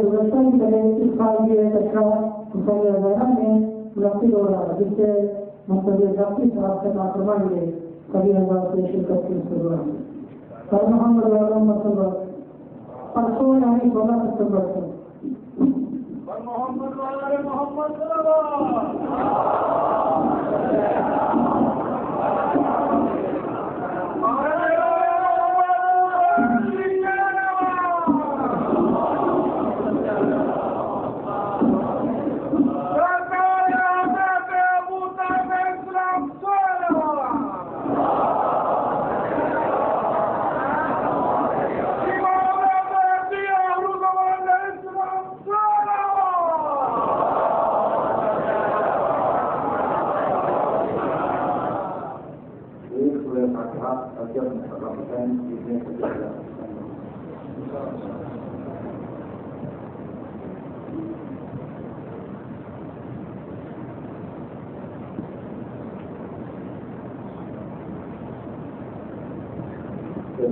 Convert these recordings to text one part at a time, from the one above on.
گزشتہ کی طرح اس سال بھی ایک اچھا مسئلہ وغیرہ میں منعقد ہو رہا ہے جس سے منتظر ذاتی صاحب سے ماتمہ ملے کبھی ہزار سے شرکت کی ضرورت ہے پر محمد مطلب پرسوں یعنی 16 ستمبر سے محمد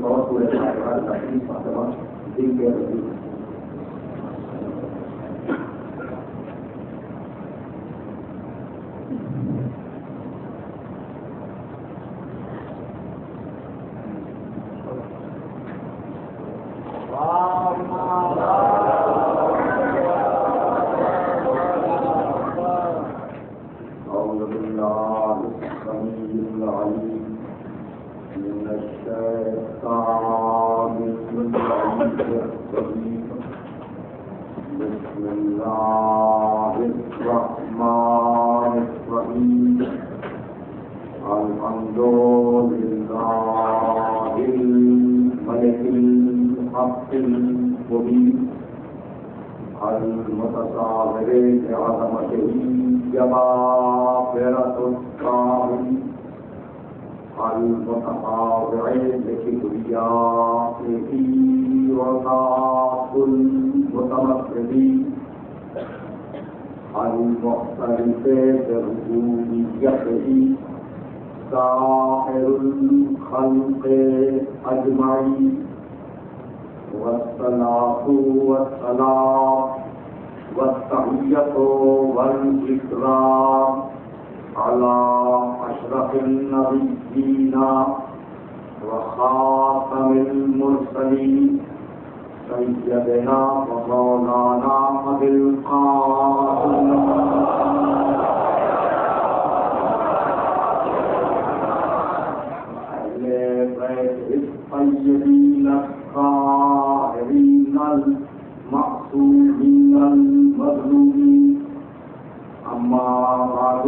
بہت پورے تکلیف دل کے بسم الله الرحمن الرحيم الحمد لله الملك الحق المبين المتصابر بعظمته جبابرة الطاغين المتطاوع بكبريائه وذات المتمثلين المختلف بربوبيته سائر الخلق أجمعين والصلاة والسلام والتحية والإكرام على أشرف النبيين وخاتم المرسلين سيدنا ومولانا أبي القاسم أهل بيته الطيبين الطاهرين المعصومين المظلومين أما بعد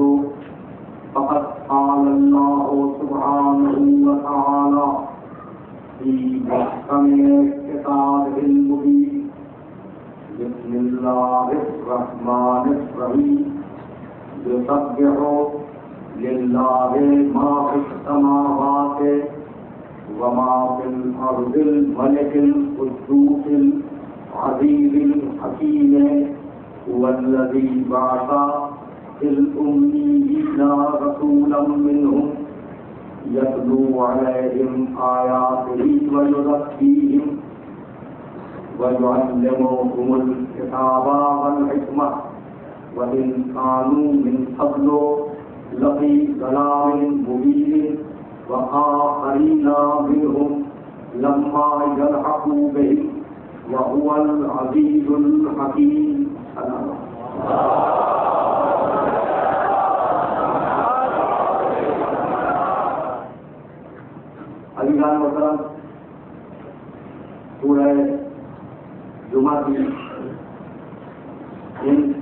فقد قال الله سبحانه وتعالى في محكم كتابه المبين بسم الله الرحمن الرحيم يسبح لله ما في السماوات وما في الأرض الملك القدوس العزيز الحكيم هو الذي بعث في الأميين رسولا منهم يتلو عليهم آياته ويزكيهم ويعلمهم الكتاب والحكمة وإن كانوا من قبل لفي ضلال مبين وآخرين منهم لما يلحقوا بهم وهو العزيز الحكيم. عزیزان محترم، سورہ جمعہ کی ان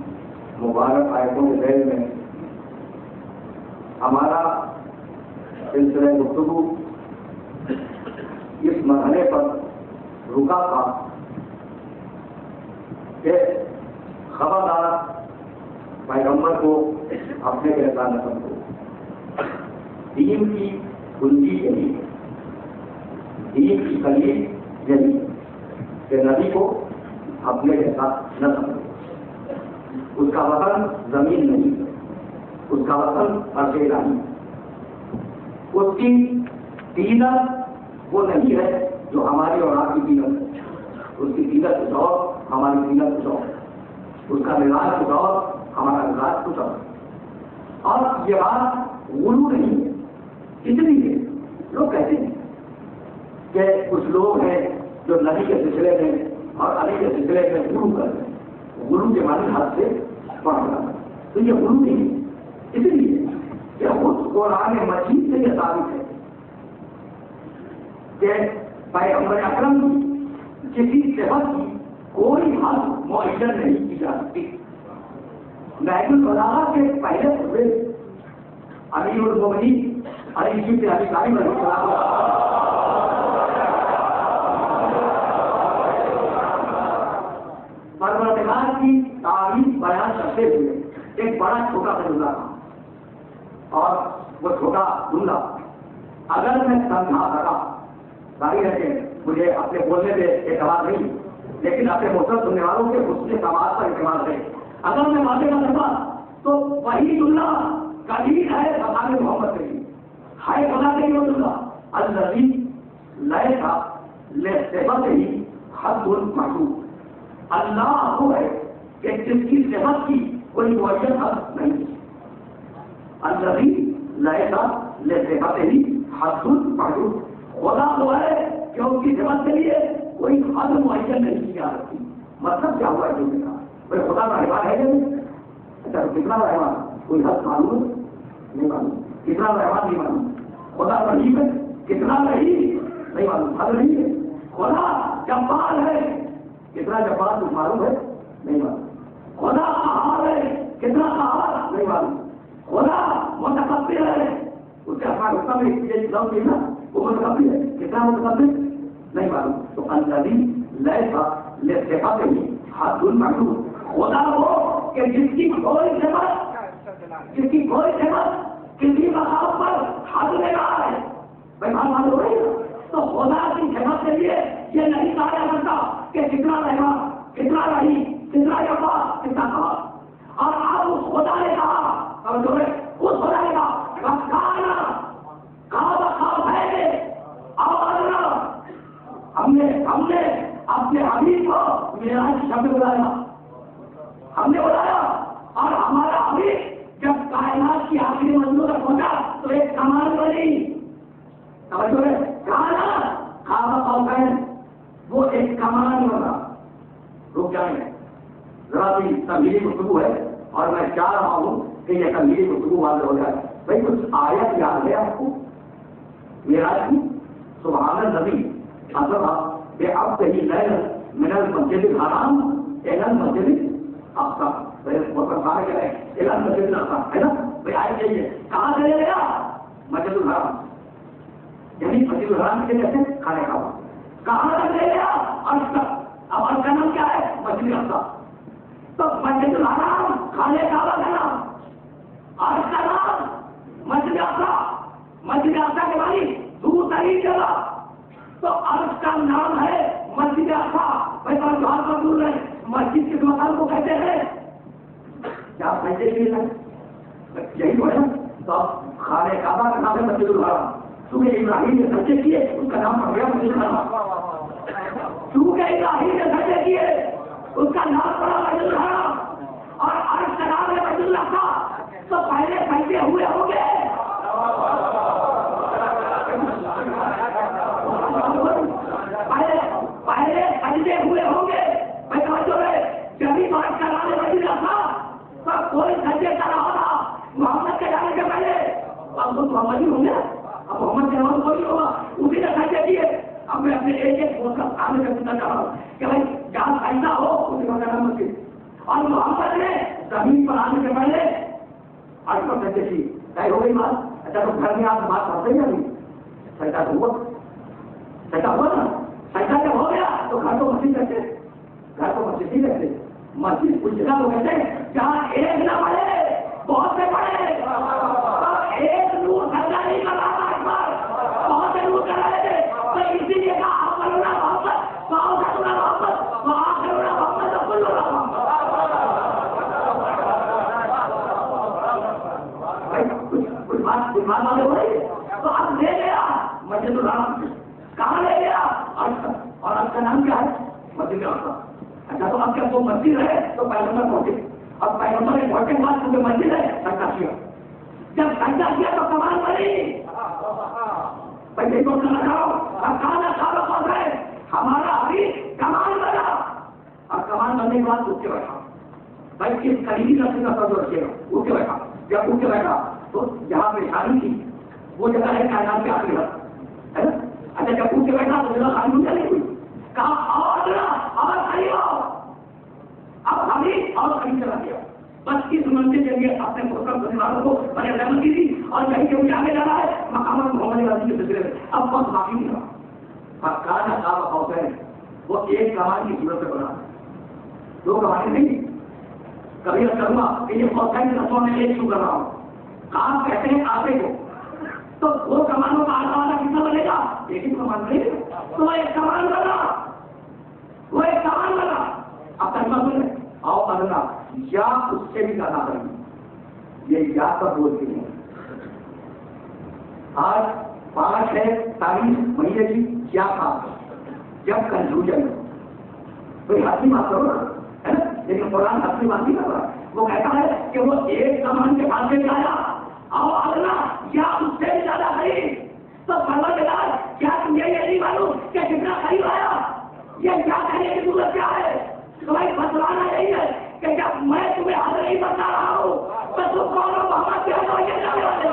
مبارک آیتوں کے ذیل میں ہمارا سلسلہ گفتگو اس مرحلے پر رکا تھا کہ خبردار پیغمبر کو اپنے جیسا نہ سمجھو. دین کی کنجی یہی ہے، دین کی کلی یہی کہ نبی کو اپنے جیسا نہ سمجھو. اس کا وطن زمین نہیں، اس کا وطن عرش الہی. اس کی تیلت وہ نہیں ہے جو ہماری اور آپ کی تیلت ہے. اس کی تیلت کچھ اور ہماری سیرت کچھ اور، اس کا مزاج کچھ اور، ہمارا مزاج کچھ اور. اور یہ بات غلو نہیں ہے، اس لیے لوگ کہتے ہیں کہ کچھ لوگ ہیں جو نبی کے سلسلے میں اور علی کے سلسلے میں غلو کرتے ہیں. غلو کے معنی ہاتھ سے پڑھنا، تو یہ غلو نہیں ہے. اس لیے کہ خود قرآن مجید سے یہ ثابت ہے کہ پیغمبر اکرم کسی صفت کی کوئی حد معین نہیں کی جا سکتی. نہج البلاغہ کے پہلے صفحے امیر المومنین علی بن ابی طالب رضی اللہ عنہ پروردگار کی تعریف بیان کرتے ہوئے ایک بڑا چھوٹا تجربہ تھا، اور وہ چھوٹا جملہ اگر میں سمجھا سکا، ظاہر ہے کہ مجھے اپنے بولنے پہ اعتماد نہیں، لیکن اپنے محترم سننے والوں کے حسن سماج پر اعتماد ہے. اگر میں واضح کر سکا تو وہی جملہ کبھی ہے بطان محمد سے ہے بنا کے وہ جملہ الذی لیس لصفت ہی حد المحدود. اللہ وہ ہے کہ جس کی صفت کی کوئی معین حد نہیں. الذی لیس لصفت ہی حد المحدود. خدا وہ ہے کہ اس کی صفت کے لیے کوئی حد معین نہیں کی جا سکتی. مطلب کیا ہوا ہے جو کہا بھائی خدا کا رحمان ہے کہ اچھا کتنا رحمان کوئی حد معلوم نہیں معلوم، کتنا رحمان نہیں معلوم. خدا رحیم ہے کتنا رحیم نہیں معلوم، حد نہیں ہے. خدا جبار ہے کتنا جبار کچھ معلوم ہے نہیں معلوم. خدا قہار ہے کتنا قہار نہیں معلوم. خدا متکبر ہے اس کے اپنا حصہ میں یہ لفظ ہے نا وہ متکبر ہے کتنا متکبر نہیں معلوم. تو الذی لیس لصفت ہی حد المحدود. خدا وہ کہ جس کی کوئی صفت کسی مقام پر حد لگا ہے. بھائی بات معلوم ہو رہی ہے. تو خدا کی صفت کے لیے یہ نہیں کہا جا سکتا کہ کتنا رہا کتنا رہی کتنا جفا کتنا کہا. اور آپ اس خدا نے کہا اس خدا نے کہا ہم نے اپنے حبیب کو معراج شب بلایا، ہم نے بلایا. اور ہمارا حبیب جب کائنات کی آخری منزل تک پہنچا تو ایک کمال بنی. توجہ ہے کہا نا خواب قوسین، وہ ایک کمال بنا. رک جائیں ذرا بھی تمہیدی گفتگو ہے اور میں چاہ رہا ہوں کہ یہ تمہیدی گفتگو واضح ہو جائے. بھائی کچھ آیت یاد ہے آپ کو معراج کی؟ سبحان النبی اصلا بے اب کہیں لیل من المسجد الحرام الى المسجد الاقصى. مسجد الاقصى ہے نا بھائی آئے چاہیے کہاں سے لے گیا؟ مسجد الحرام، یعنی مسجد الحرام کے کیسے کھانے کا کہاں تک لے گیا؟ عرش تک. اب عرش کا نام کیا ہے؟ مسجد الاقصى. تو مسجد الحرام کھانے کا نام، عرش کا نام مسجد الاقصى. مسجد الاقصى کے بارے دور ترین جگہ تو عرش کا نام ہے مسجد اقصی. بھائی بات پر دور ہے مسجد کس مقام کو کہتے ہیں؟ کیا پیسے کے لیے یہی تو ہے نا. تو خانہ کعبہ کا نام ہے مسجد الحرام. چونکہ ابراہیم نے سجدے کیے اس کا نام پڑ گیا مسجد الحرام. چونکہ ابراہیم نے سجدے کیے اس کا نام پڑا مسجد الحرام. اور عرش کا نام ہے مسجد الاقصی. تو پہلے پیسے ہوئے ہوں گے پہلے سجدے ہوئے ہوں گے. میں توجہ ہے جبھی بات کر رہا ہے مسجد الاقصی تو کوئی سجدے کر رہا ہوگا محمد کے جانے سے پہلے. اب تو محمد ہی ہوں گے. اب محمد کے نام کوئی ہوگا اسی نے سجدے کیے. اب میں اپنے ایک کا سامنے سے پوچھنا چاہ رہا ہوں کہ بھائی جہاں ایسا ہو اسی کا نام مسجد. اور محمد نے زمین پر آنے سے پہلے عرش پر سجدے کی. طے ہو گئی بات. اچھا تو گھر میں آپ بات پڑھتے ہی نہیں سجدہ تو ہوا نا. سجدہ جب ہو گیا تو گھر کو مسجد کہتے، گھر کو مسجد ہی کہتے. مسجد کچھ جگہ کو کہتے ہیں جہاں ایک نہ پڑے بہت سے پڑے. ایک نور سجدہ نہیں کر رہا تھا اس بار، بہت سے نور کر رہے تھے. تو اسی لیے کہا اولنا محمد واخرنا محمد واخرنا محمد وکلنا محمد. کچھ بات والے ہو رہی ہے. تو اب لے گیا مسجد الحرام. کہاں لے گیا؟ اور آپ کا نام کیا ہے؟ مسجد الاقصی. اچھا تو اب جب وہ مسجد ہے تو پیغمبر پہنچے، اب پیغمبر نے پہنچنے کے بعد کیونکہ مسجد ہے سجدہ کیا، جب سجدہ کیا تو کمال بنی، پہلے کو لگاؤ کھانا کھانا پڑ ہے ہمارا ابھی کمال بنا، اور کمال بننے کے بعد اٹھ کے بیٹھا، بھائی کس قریبی رستے کا سب رکھے گا، اٹھ کے بیٹھا، جب اٹھ کے بیٹھا تو جہاں پہ شادی تھی وہ جگہ ہے کائنات کے آخری وقت ہے نا، اچھا جب اٹھ کے بیٹھا تو جگہ خالی چلی ہوئی، کہا اور کھڑی ہو، اب خالی اور کھڑی چلا گیا، بس اس منزل کے لیے اپنے محترم کرنے والوں کو میں نے رحمت کی تھی، اور کہیں کہ مجھے آگے جانا ہے مقامات محمد علی کے سلسلے میں، اب وقت باقی نہیں رہا، کانا کعبہ حسین وہ ایک کمان کی صورت میں بنا، دو کمانیں نہیں، کبھی کروں گا کہ یہ حسین کے رسموں میں ایک شو کر رہا ہوں، کام کہتے ہیں آگے کو، تو دو کمانوں کا آدھا آدھا کتنا بنے گا، ایک ہی کمان بنے گا، تو وہ ایک کمان بنا، وہ ایک کمان بنا، اب تک سن آؤ کرنا یا اس سے بھی زیادہ کریں، یہ یا پر بولتے ہیں، آج 5 ہے تاریخ مہینے کی کیا تھا جب کنفیوژن کوئی حاصل بات کرو ہے نا، لیکن قرآن حاصل بات نہیں کر رہا، وہ کہتا ہے کہ وہ ایک کمان کے پاس سے آیا آؤ اگلا یا اس سے بھی زیادہ قریب، تو پروردگار کیا تمہیں یہ نہیں معلوم کہ کتنا قریب آیا، یہ کیا کہنے کی ضرورت کیا ہے، تمہیں بتلانا یہی ہے کہ جب میں تمہیں حل نہیں بتا رہا ہوں تو تم کون ہو محمد کے ہو یہ جانے والے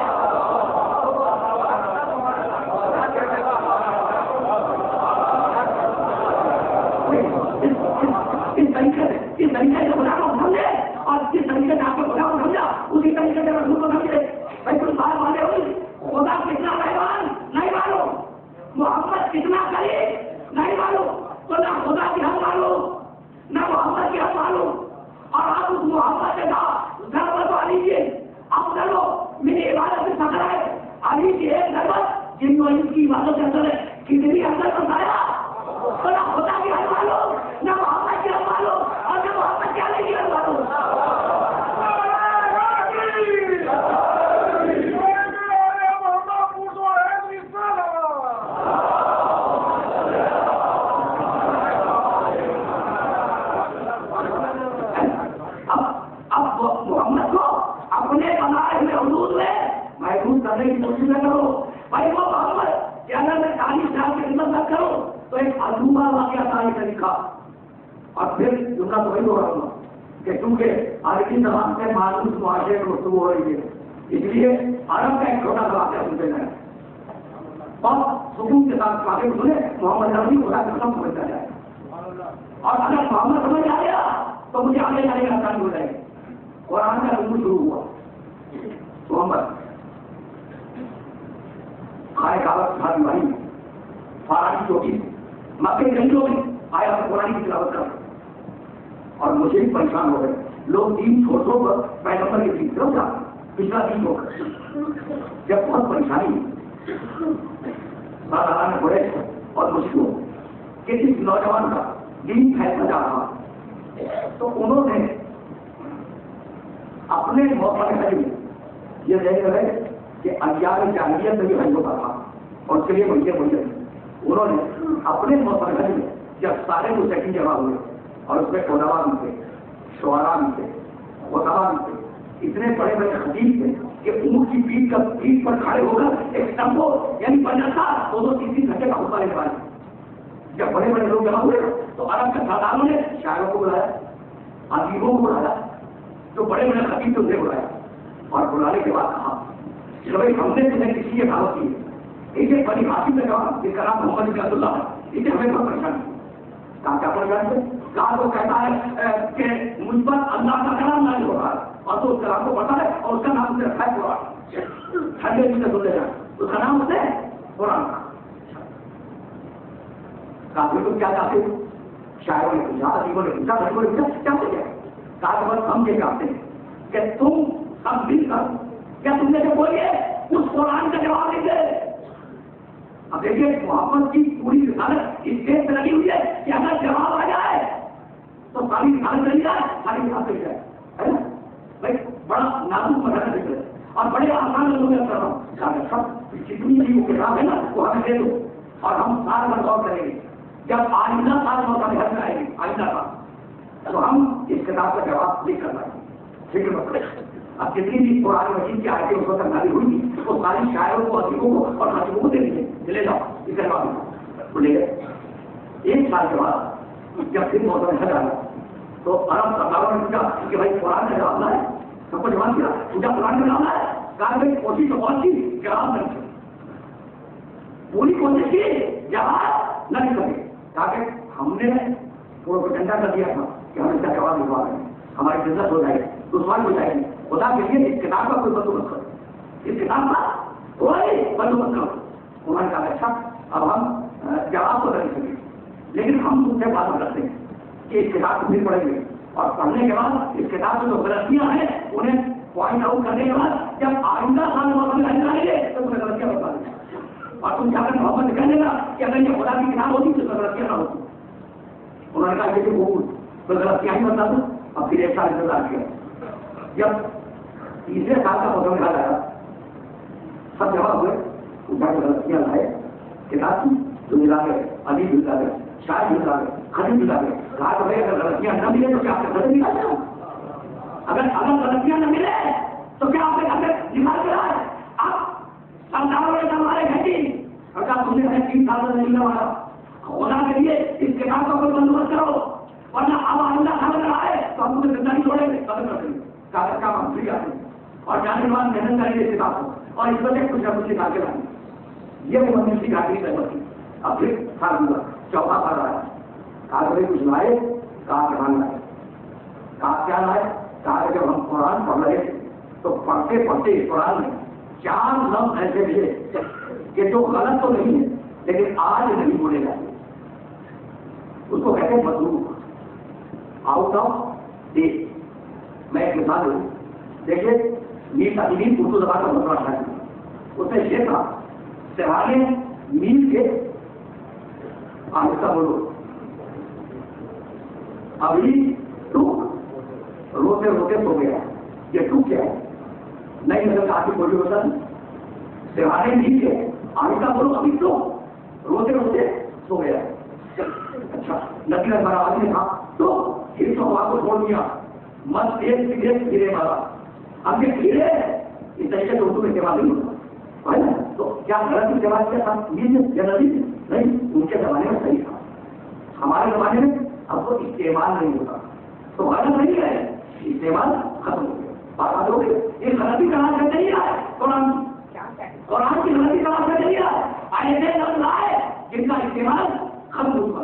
اس طریقے سے خدا کو سمجھے اور جس طریقے سے آپ کو خدا کو سمجھا اسی طریقے سے رسول کو سمجھے، بھائی تم بات والے ہوئی خدا کتنا مہربان نہیں معلوم، محمد کتنا قریب نہیں معلوم، تو نہ خدا کی حق معلوم نہ محمد کی حق معلوم، اور آپ اس محمد کے ساتھ ضرورت علی کی اب چلو میری عبادت سے سکر ہے، علی کی ایک ضرورت جن کو ان کی عبادت سے اثر ہے کتنی اندر بتایا، تو نہ خدا کی حق معلوم نہ محمد کی حق معلوم اور نہ محمد کی علی کی حق معلوم۔ کرنے کی کوشش نہ کرو بھائی، وہ محمد کہ اگر میں 40 سال کی خدمت نہ کروں تو ایک عجوبہ واقعہ تاریخ لکھا، اور پھر جملہ تو وہی ہو رہا ہوں کہ چونکہ عربی زبان سے معلوم معاشرے میں گفتگو ہو رہی ہے، اس لیے عرب کا ایک چھوٹا سا واقعہ سنتے ہیں اور سکون کے ساتھ واقعے سنے، محمد عربی خدا کا قسم سمجھتا جائے، اور اگر محمد سمجھ آ گیا تو مجھے آگے جانے کا آسانی ہو جائے گی۔ قرآن کا رسول شروع ہوا، محمد خائے کعبہ بھائی بھائی فارغ چوکی مکے گنجوں میں آیا قرآن کی تلاوت کر، اور مجھے بھی پریشان ہو گئے لوگ، دین چھوڑ چھوڑ کر پیغمبر کے دین طرف جا پچھلا دین ہو کر، جب بہت پریشانی اللہ نے بڑے اور مشکل ہو کہ اس نوجوان کا دین پھیلتا جا رہا، تو انہوں نے اپنے موقع میں یہ دیکھ رہے کہ ایام جاہلیت میں بھی حج ہوتا تھا اور اس کے لیے بنتے بنتے انہوں نے اپنے موقع میں جب سارے مسلم جمع ہوئے اور اس میں علماء بھی تھے، شعراء بھی تھے، خطباء بھی تھے، اتنے بڑے بڑے خطیب تھے کہ اونٹ کی پیٹھ پر کھڑے ہو کر ایک ٹمپو یعنی 50-200-300 گھنٹے کا خطبہ لے پائے، جب بڑے بڑے لوگ جمع ہوئے تو عرب کے سرداروں نے شاعروں کو بلایا، ادیبوں کو بلایا، جو بڑے بڑے خطیب تھے انہیں بلایا، اور بلانے کے بعد کہا کہ بھائی ہم نے تمہیں کسی کی دعوت کی ہے، اسے بڑی حاصل میں کہا جس کا نام محمد بن عبداللہ ہے، اسے ہمیں بہت پریشانی کہاں کیا پریشانی ہے، کہاں تو کہتا ہے کہ مجھ پر اللہ کا کلام نازل ہو رہا ہے، اور تو اس کلام کو پڑھتا ہے اور اس کا نام اسے رکھا ہے قرآن، ٹھنڈے سے سن لے جائیں اس کا نام اسے قرآن کا، کافی تم کیا چاہتے ہو، شاعروں نے پوچھا، ادیبوں نے پوچھا، غریبوں نے پوچھا کیا چاہتے ہیں، کہا کہ بس ہم یہ چاہتے ہیں کہ تم سب مل کر کیا تم نے جو بولیے اس قرآن کا جواب دیں گے۔ اب دیکھیے محمد کی پوری رسالت اس دیش سے لگی ہوئی ہے کہ اگر جواب آ جائے تو ساری رسالت چلی جائے، ساری رسالت چلی جائے، ہے نا بھائی، بڑا نازک مسئلہ دکھ رہا ہے اور بڑے آسان لوگوں میں کر رہا ہوں، سب جتنی بھی وہ کتاب ہے نا وہ ہمیں دے دو اور ہم سال بھر غور کریں گے، جب آئندہ سال موقع میں حج آئے گی، آئندہ کا تو ہم اس کتاب کا جواب نہیں کر پائیں گے، فکر مت کریں۔ اب جتنی بھی قرآن مجید کی آیتیں اس وقت نازل ہوئی تھی وہ ساری شاعروں کو، ادیبوں کو اور خطیبوں کو دے دیجیے، لے جاؤ اس کا جواب وہ لے گئے۔ ایک سال کے بعد جب پھر موسم حج آیا تو عرب سرداروں نے پوچھا کہ بھائی قرآن کا جواب نہ ہے، سب کو جواب دیا پوچھا قرآن کا جواب نہ ہے، کہا بھائی کوشش تو بہت کی، جواب نہیں کی، پوری کوشش کی، جواب نہیں کرے، تاکہ ہم نے پروپیگنڈا کر دیا تھا کہ ہم اس کا جواب دلوا رہے ہیں، ہماری عزت ہو جائے گی، رسوائی ہو جائے گی، خدا کے لیے اس کتاب کا کوئی بندوبست کرو، اس کتاب کا کوئی بندوبست کرو۔ انہوں نے کہا اچھا اب ہم جواب تو نہیں سکیں لیکن ہم تم سے بات کرتے ہیں کہ اس کتاب کو پھر پڑھیں گے اور پڑھنے کے بعد اس کتاب میں جو غلطیاں ہیں انہیں پوائنٹ آؤٹ کرنے کے بعد جب آئندہ سال محمد آئیں گے تو تمہیں غلطیاں بتا دیں اور تم جا کر محمد کہہ دینا کہ اگر یہ خدا کی کتاب ہوتی تو غلطیاں نہ ہوتی۔ انہوں نے کہا کہ وہ غلطیاں ہی بتا دوں۔ اب پھر ایک سال انتظار کیا، جب تیسرے سال کا موسم یاد آیا سب جمع ہوئے، اٹھا کے غلطیاں لائے، کتاب کی تو ملا گئے، ابھی ملا گئے، شاید ملا گئے، خرید ملا گئے، کہا کہ بھائی اگر غلطیاں نہ ملے تو کیا آپ کے گھر نکال جاؤ، اگر غلطیاں نہ ملے تو کیا آپ کے گھر نکال کے آئے۔ اب سرداروں نے ہمارے گھٹی اور کہا تم نے 3 سال میں نہیں مارا، خدا کے لیے اس کتاب کا کوئی بندوبست کرو ورنہ اب آئندہ سال اگر آئے تو ہم تمہیں زندہ نہیں چھوڑیں گے، قدر کر دیں گے، کاغذ کا ہم فری آتے ہیں اور جانے کے بعد محنت کریں گے اس کتاب کو اور اس وجہ کچھ نہ کچھ نکال کے لائیں گے۔ یہ وہ منزل کی گاڑی ضرورت تھی۔ اب پھر سال ہوا، چوتھا سال آیا، کہا کہ کچھ لائے، کہا کہ ہم لائے، کہا کیا لائے، کہا کہ جب ہم قرآن پڑھ رہے تھے تو پڑھتے پڑھتے قرآن میں 4 لفظ ایسے ملے کہ جو غلط تو نہیں ہے لیکن آج نہیں بولے جاتے، اس کو کہتے ہیں مطلوب، آؤٹ آف ڈیٹ۔ میں ایک مثال دوں، دیکھیے میر تعلیم اردو زبان کا مطلب ہے، اس نے یہ کہا سہانے میل کے آہستہ بولو، ابھی ٹوک روتے روتے سو گیا، یہ ٹوک کیا ہے؟ نئی نسل کا آگے بولی ہوتا ہے، سہانے میل کے آہستہ بولو، ابھی ٹوک روتے روتے سو گیا۔ اچھا نقل بڑا آدمی نے کہا تو یہ تو ہوا کو چھوڑ دیا، مت ایک گرے والا، اب یہ گرے اس طریقے سے اردو میں استعمال نہیں ہوتا ہے نا، تو کیا غلط استعمال کیا تھا یہ نہیں، ان کے زمانے میں صحیح تھا، ہمارے زمانے میں اب وہ استعمال نہیں ہوتا، تو غلط نہیں ہے، استعمال ختم ہو گیا، بات ہو گئی۔ یہ غلطی کہاں سے نہیں آئے، قرآن کی غلطی کہاں سے نہیں آئے، ایسے لفظ آئے جن کا استعمال ختم ہوا،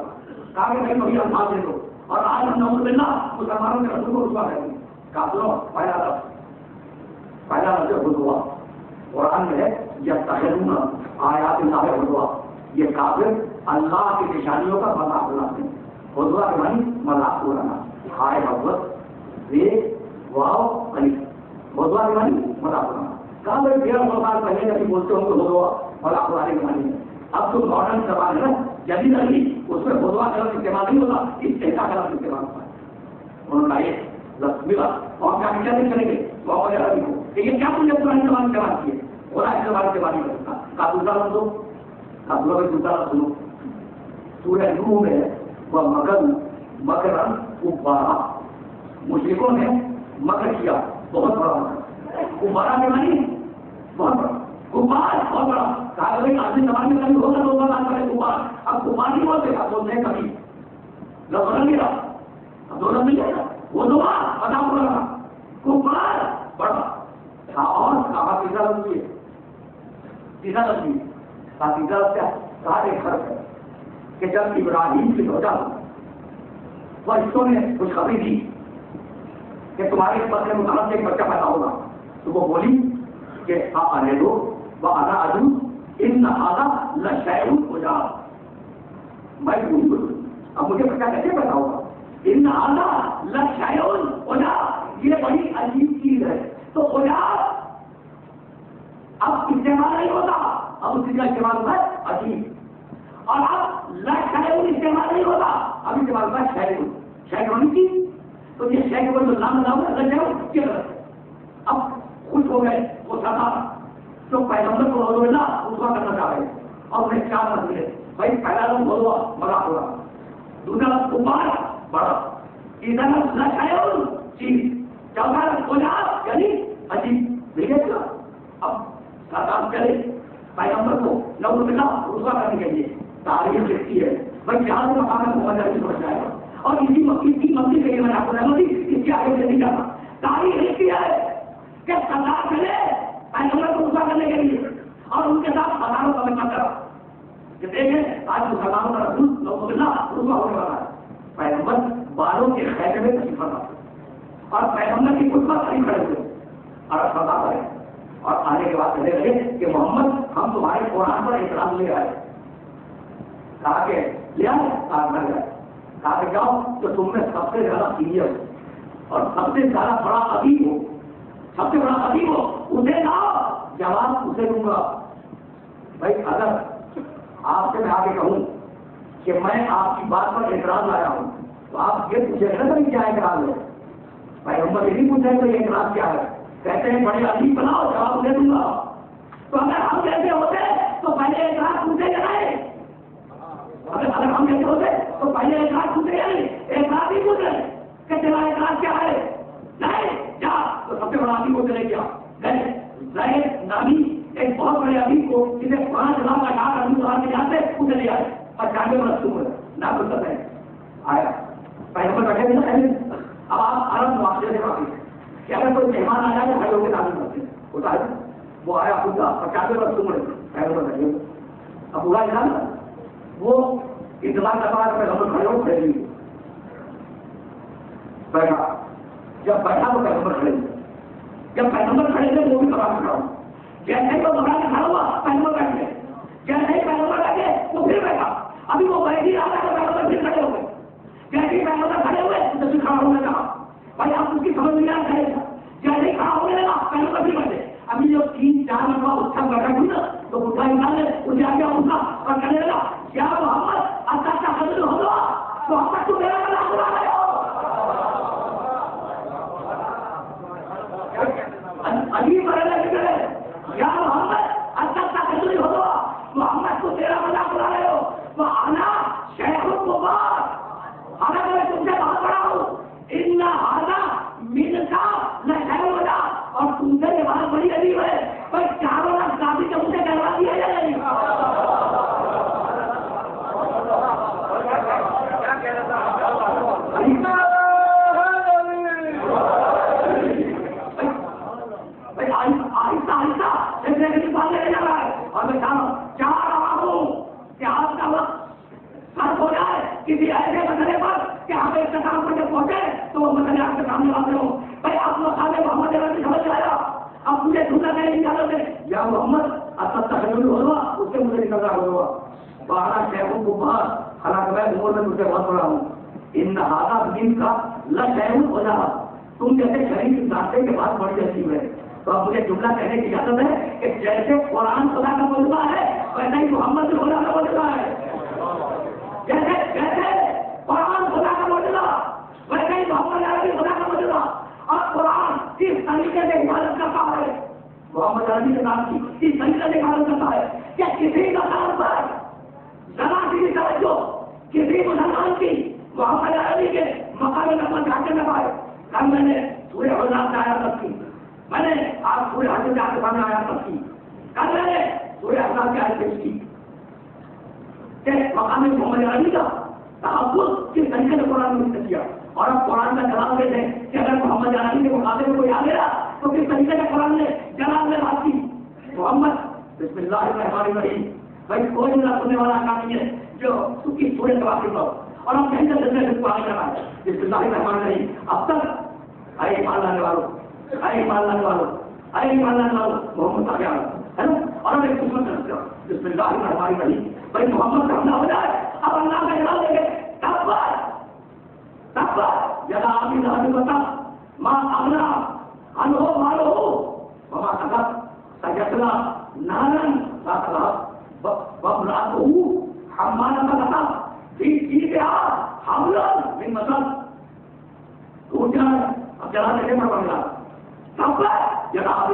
کہا کہ بھائی کبھی الفاظ دے دو، اور آج ہم نعوذ باللہ مسلمانوں کے رسول کو رسوا کریں گے، کافروں پہلا لفظ ہوا قرآن میں ہے یتخذون آیات اللہ ہوا، یہ کافر اللہ کی نشانیوں کا مذاق اڑاتے ہیں، ہوا کے معنی مذاق اڑانا، ہائے بھگوت ریت واو الف، ہوا کے معنی مذاق اڑانا، کہا بھائی 150 سال پہلے جب بولتے ہوں تو ہوا مذاق اڑانے کے معنی ہے، اب تو ماڈرن زبان ہے جدید علی اس میں خدوا کا لفظ استعمال نہیں ہوتا، استحصال کا لفظ استعمال ہوتا ہے۔ انہوں نے لفظ ملا اور کیا نہیں چلیں گے کہ یہ کیا تم نے پرانی زبان استعمال کیے، خدا کی زبان استعمال نہیں کرتا، کا دوسرا لفظ دو، کا دوسرا لفظ سنو، سورہ نوح میں وہ مکرن کفارا، مشرکوں نے مکر کیا، بہت بڑا مکر، کفارا کے معنی بہت بڑا، کفار بہت بڑا، کہا کہ آدمی زبان میں کبھی ہوگا تو بات کرے کفار، اب کفار نہیں بولتے، اب بولتے ہیں کبھی لفظ نہیں رہا، اب دو لفظ نہیں رہا، وہ دعا پتا پڑا کفار بڑا تھا، اور کہا تیسرا لفظ یہ تیسرا لفظ یہ کہا تیسرا لفظ کیا سارے فرق ہے کہ جب ابراہیم کی روزہ فرشتوں نے خوشخبری دی کہ تمہارے پس مطالعہ سے ایک بچہ پیدا ہوگا، تو وہ بولی کہ آنے دو وہ آدھا عجو ان آدھا لشیء عجاب، میں بولی بولوں اب مجھے بچہ کیسے پیدا ہوگا، ان آدھا لشیء عجاب، یہ بڑی عجیب چیز ہے، تو عجاب اب استعمال نہیں ہوتا، اب اس کا استعمال ہوتا ہے عجیب، اور اب لشیء استعمال نہیں ہوتا، اب استعمال ہوتا ہے شیء، شیء ہونی چیز، تو یہ شیء کو جو نام لگا ہوا لشیء کیا غلط ہے، اب خوش ہو گئے وہ سزا جو پیغمبر کو روزو اللہ رسوا کرنا چاہ رہے اور انہیں 4 لفظ ملے، بھائی پہلا لفظ بولوا بڑا ہوا، دوسرا لفظ کفار بڑا، اذا لشيء چیز چوتھا گناہ یعنی عجیب دیکھے گا. اب کام کرے پیغمبر کو نعوذ باللہ رسوا کرنے کے لیے تاریخ لکھتی ہے بھائی جہاں سے مقام محمد علی سمجھ جائے گا. اور اسی مسجد کے لیے میں نے آپ کو رحمتی اس کے آگے سے نہیں جاتا. تاریخ لکھتی ہے کہ سزا کرے پیغمبر کو رسوا کرنے کے لیے اور ان کے ساتھ ہزاروں کا بچہ کرا کہ دیکھیں آج مسلمانوں کا رسول نعوذ باللہ رسوا ہونے والا ہے. پیغمبر بالوں کے خیمے میں تشریف فرما اور پیغمبر کی خود پر کھڑے ہوئے اور سزا کرے اور آنے کے بعد کہنے لگے کہ محمد ہم تمہارے قرآن پر اعتراض لے آئے. کہا کہ لے آئے کہا نہ گئے. کہا کہ جاؤ تو تم میں سب سے زیادہ سینئر ہو اور سب سے زیادہ بڑا ادیب ہو, سب سے بڑا ادیب ہو, اسے لاؤ جواب اسے دوں گا. بھائی اگر آپ سے میں آگے کہوں کہ میں آپ کی بات پر اعتراض لایا ہوں تو آپ یہ پوچھے گا کہ کیا اعتراض ہے. پیغمبر یہ نہیں پوچھے تو یہ اعتراض کیا ہے. کہتے ہیں بڑے ادیب بناؤ جواب دے دوں گا. تو اگر ہم جیسے ہوتے تو پہلے اعتراض پوچھے گا نہیں. اگر ہم جیسے ہوتے تو پہلے اعتراض پوچھے گا نہیں. اعتراض ہی پوچھے کہ تیرا اعتراض کیا ہے. نہیں جا تو سب سے بڑا ادیب کو چلے گیا گئے نامی ایک بہت بڑے ادیب کو جسے 5 لاکھ کا ڈاک ابھی کے جاتے وہ چلے آئے اور 90 برس عمر نہ فرصت ہے آیا. پیغمبر بیٹھے تھے نا. اب آپ عرب معاشرے سے واقف کہ اگر کوئی مہمان آ جائے تو بھائیوں کے تعلیم کرتے ہیں ہوتا ہے. وہ آیا خود کا 95 برس عمر پیغمبر بیٹھے اب پورا جان وہ انتظار کرتا ہے پیغمبر کھڑے ہو کھڑے ہوئے بیٹھا. جب بیٹھا تو پیغمبر کھڑے ہوئے. جب پیغمبر کھڑے تھے وہ بھی کباب کھڑا ہو. جیسے ہی وہ گھبرا کے کھڑا ہوا پیغمبر بیٹھ گئے. جیسے ہی پیغمبر بیٹھے وہ پھر بیٹھا. ابھی وہ بیٹھ ہی رہا تھا تو پیغمبر پھر کھڑے ہو گئے. جیسے ہی پیغمبر کھڑے ہوئے تو پھر کھڑا ہونے لگا. بھائی آپ اس کی سمجھ نہیں آ رہے. جیسے ہی کھڑا ہونے لگا پیغمبر پھر بیٹھے. ابھی جو 3-4 مرتبہ اس کا بیٹھا ہوئی نا تو بڑھا انسان نے اسے آگے اٹھا اور کہنے لگا کیا محمد اچھا حضرت ہوگا تو ہم تک تو میرا مذاق اڑا رہے ہو. عجیب کرنے لگے یا محمد اچھا حضرت ہوگا محمد کو تیرا مذاق اڑا رہے ہو. وہ آنا شیخ المبارک حالانکہ میں تم سے بہت بڑا ہوں. ان ہاضا من کا لشیء ولا اور تم سے یہ بات بڑی عجیب ہے. پر 4 لاکھ کافی کا مجھے کروا دیا یا نہیں. آہستہ آہستہ لے جا رہا ہے اور میں چاہ رہا ہوں کہ آپ کا وقت سر ہو جائے کسی ایسے مسئلے پر کہ ہم ایک کام کر کے پہنچے تو وہ مسئلے آپ کے سامنے آتے ہوں. بھائی آپ لوگ آگے محمد علی سمجھ آیا اب مجھے ڈھونڈا نہیں نکالو گے یا محمد اب تک ہوگا اس سے مجھے نکل رہا ہوگا. 12 شہروں کو باہر حالانکہ میں عمر میں مجھے بہت بڑا ہوں. ان نہادا دین کا لشیء ہو جا تم جیسے شریف ڈانٹے کے بعد بڑی عجیب ہے. تو اب مجھے جملہ کہنے کی اجازت ہے کہ جیسے قرآن خدا کا موجودہ ہے ویسے ہی محمد خدا کا موجودہ ہے. جیسے قرآن خدا کا موجودہ ویسے ہی محمد عربی خدا کا موجودہ. اور قرآن کس طریقے سے عبادت کرتا ہے محمد عربی کے نام کی کس طریقے سے عبادت کرتا ہے کہ کسی کا نام پر ذرا سی توجہ کسی مسلمان کی محمد عربی کے مقام نمبر جاتے نہ پائے. کل میں نے سورہ حجرات سے آیات رکھی. میں نے آپ سورہ حجرات کے سامنے آیات رکھی. کل میں نے سورہ حجرات کی آیت پیش کی کہ مقام محمد عربی کا تحفظ کس طریقے سے قرآن میں ذکر کیا. اور اب قرآن کا جواب دیتے ہیں کہ اگر محمد عربی کے مقابلے میں کوئی آ گیا تو کس طریقے سے قرآن نے جواب میں بات کی. محمد بسم اللہ الرحمن الرحیم. بھائی کوئی نہ سننے والا کام نہیں ہے جو اس کی سورہ سے واقف ہو اور ہم کہیں سے اس کو آگے لگا ہے. بسم اللہ الرحمن الرحیم. اب تک اے ایمان لانے والوں اے ایمان لانے والوں اے ایمان لانے والوں محمد کا خیال ہے نا. اور ہم ایک دوسرے سے کرتے ہیں بسم اللہ الرحمن الرحیم. بھائی محمد کا حملہ ہو جائے اب اللہ کا جواب دیں گے تب جگہ آپ ہی بتا ماں اگلا انہو مالو وما تقت سجسلا نارن ساکلا وابراتو حمانا کا في جيبها حبل من مسد. kemudian jalan ke mana? Sampai jika Abu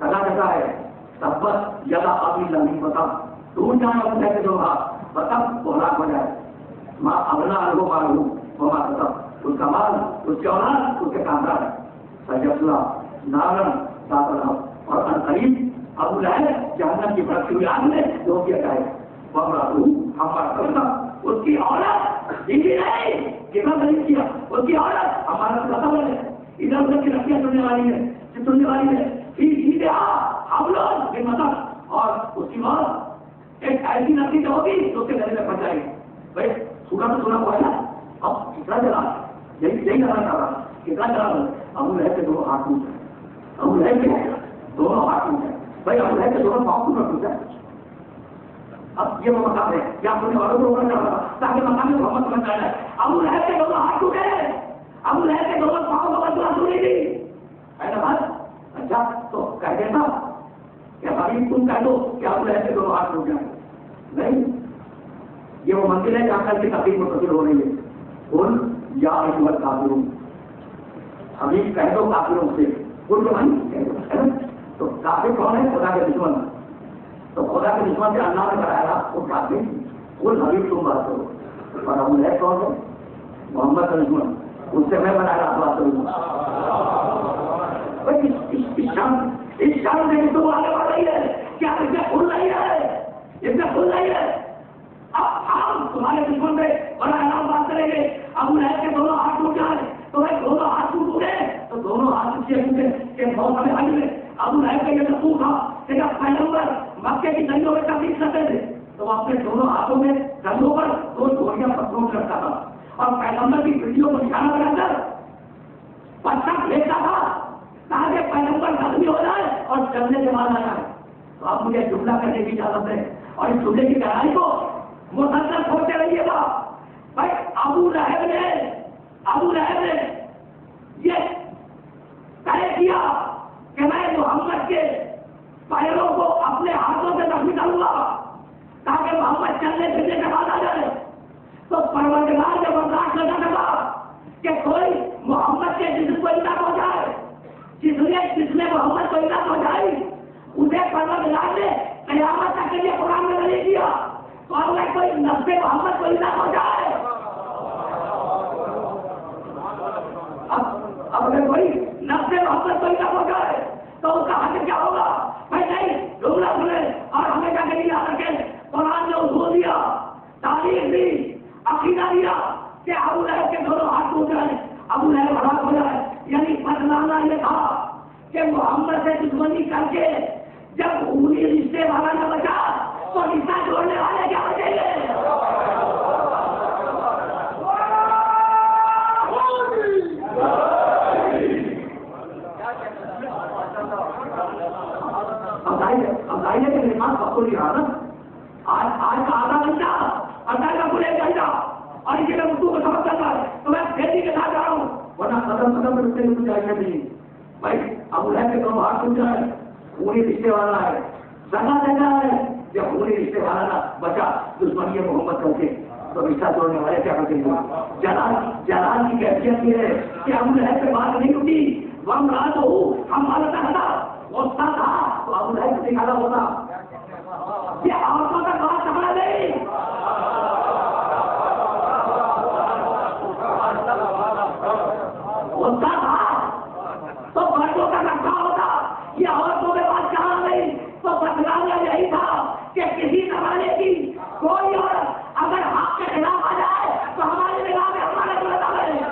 سگا جگہ ہے تبت یدا ابھی لمبی بتا ٹوٹ جانا ابو لہب کے دونوں ہاتھ بتب وہ ہلاک ہو جائے ماں اگنا الگو مارو وہ ماں بتب اس کا مال اس کے اولاد اس کے خاندان سجفلا نارن داخلہ اور قریب ابو لہب جہنم کی بڑھتی ہوئی آگ میں دو کیا جائے وہ ہمارا کرتا اس کی عورت بیوی نہیں کتنا غریب کیا اس کی عورت ہمارا قتل ہے ادھر ادھر کی رکھیاں سننے والی ہے سننے والی ہے سیدھے ہم لوگ یہ مطلب اور اس کی موت ایک ایسی نسلی جو ہوگی جو اس کے گلے میں پھنس جائے گی بھائی سنا تو سنا ہوا ہے اب کتنا چلا یہی کرنا چاہ رہا کتنا چلا ابو لہب کے دونوں ہاتھ ٹوٹ جائے ابو لہب کے دونوں ہاتھ ٹوٹ جائے بھائی ابو لہب کے دونوں پاؤں ٹوٹ جائے اب یہ وہ مقام ہے کیا سننے والوں کو روکنا چاہ رہا تاکہ مقام میں محمد سمجھ جائے ابو لہب کے دونوں ہاتھ ٹوٹے ابو لہب کے دونوں پاؤں کو بدلا سنی تھی ہے نا بات اچھا تو کہہ دیتا کہ بھائی تم کہہ دو کہ ابو لہب کے دونوں ہاتھ ٹوٹ جائیں نہیں یہ وہ منزل ہے جہاں کل کی تقریب منتقل ہو رہی ہے بول یا حکمت کافروں ابھی کہہ دو کافروں سے بول تو نہیں تو کافر کون ہے خدا کے دشمن تو خدا کے دشمن سے اللہ نے کرایا تھا وہ کافر بول حبیب تم بات کرو اور ابو لہب کون ہے محمد کا دشمن اس سے میں بنا رہا بات کروں اس شان میں تو آگے بڑھ رہی ہے کیا اس سے کھل رہی ہے اس سے کھل رہی ہے اب ہم تمہارے دشمن میں بڑا اعلان بات کریں گے ابو لہب کے دونوں ہاتھ ٹوٹ جائے تو بھائی دونوں ہاتھ ٹوٹے تو دونوں ہاتھ سے ٹوٹے کہ بہت ہمیں حل میں ابو لہب کا یہ نقوق تھا کہ جب پیغمبر مکے کی گلیوں میں تبلیغ کرتے تھے تو وہ اپنے دونوں ہاتھوں میں گندوں پر دو چوڑیاں پتھروں میں رکھتا تھا اور پیغمبر کی ویڈیو کو نشانہ بنا کر پتھر پھینکتا تھا تاکہ پیغمبر زخمی ہو جائے اور چلنے کے بعد آ جائے تو آپ مجھے جملہ کرنے کی اجازت ہے اور اس جملے کی گہرائی کو مسلسل چھوڑتے رہیے گا بھائی ابو لہب نے یہ طے کیا کہ میں محمد کے پیروں کو اپنے ہاتھوں سے زخمی کروں گا تاکہ محمد چلنے پھرنے کے بعد آ جائے تو پروردگار نے برداشت نہ کر سکا کہ کوئی محمد کے جسم کو اطاعت ہو جائے جس نے محمد کو اطاعت ہو جائے اسے پروردگار نے قیامت تک کے لیے قرآن میں نہیں کیا تو اگر کوئی نفس محمد کو اطاعت ہو جائے اب اگر کوئی نفس محمد کو اطاعت ہو جائے تو اس کا حق کیا ہوگا بھائی نہیں جملہ سنے اور ہمیں کیا کہ یاد رکھیں قرآن نے اصول دیا تعلیم دی عقیدہ دیا کہ ابو لہب کے دونوں ہاتھ ٹوٹ جائے ابو لہب ہلاک ہو جائے یعنی بدلانا یہ تھا کہ محمد سے دشمنی کر کے جب خونی رشتے والا نہ بچا تو رشتہ جوڑنے والے کیا بچیں گے اب کہ میرے پاس وقت نہیں رہا نا آج کا آدھا گھنٹہ آدھا کا پورے گھنٹہ اور اس اردو کو سمجھ کرتا ہے تو میں کھیتی کے ساتھ جا رہا ہوں ورنہ قدم میں رکتے ہوئے جائے نہیں بھائی ابو لہب کے دونوں ہاتھ ٹوٹ جائے پوری رشتے والا ہے سگا دینا ہے جب پوری رشتے والا نہ بچا دشمنی محمد کر کے تو رشتہ توڑنے والے کیا کرتے ہیں جلال کی کیفیت یہ ہے کہ ابو لہب پہ بات نہیں اٹھی ہم رات ہو ہم حالت تھا غصہ تھا تو ابو لہب کو دکھانا ہوتا یہ عورتوں کا بات سمجھ نہیں غصہ تھا تو مردوں کا رکھا ہوتا یہ عورتوں کے پاس کہاں نہیں تو بتلانا یہی تھا کہ کسی زمانے کی کوئی عورت اگر حق کے خلاف آ جائے تو ہماری نگاہ میں ہمارے کو لگا ہے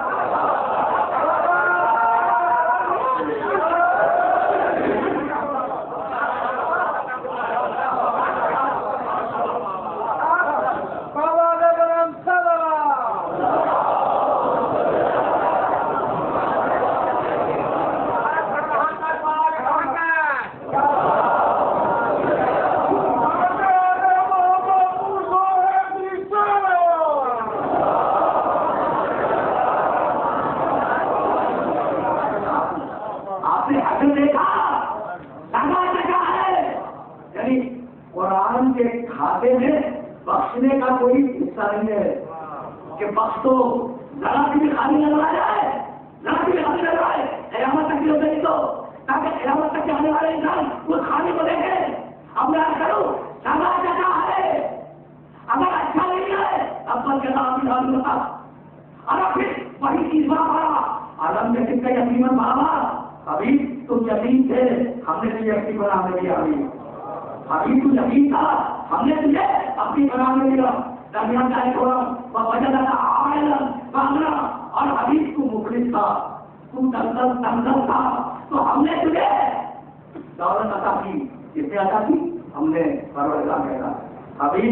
بخشنے کا کوئی حصہ نہیں ہے کہ بخش تو ذرا سی بھی خالی نظر آ جائے ذرا سی بھی خالی نظر آئے قیامت تک کی ہوتے نہیں تو تاکہ قیامت تک آنے والے انسان اس خانے کو دیکھے. اب میں کروں سزا جزا ہے, اگر اچھا نہیں ہے اب جزا بھی ہوتا. اگر پھر وہی چیز بابا عالم میں کس کا یقین بابا ابھی تم یقین تھے, ہم نے تجھے اپنی بنانے دیا. ابھی تو یقین تھا, ہم نے تجھے اپنی بنانے دیا. درمیان کا ایک وجہ کامنا, اور ابھی تو مخلص تھا, تم تنزل تھا, تو ہم نے تجھے دولت عطا کی. کس نے عطا کی؟ ہم نے پروردگار کہا. ابھی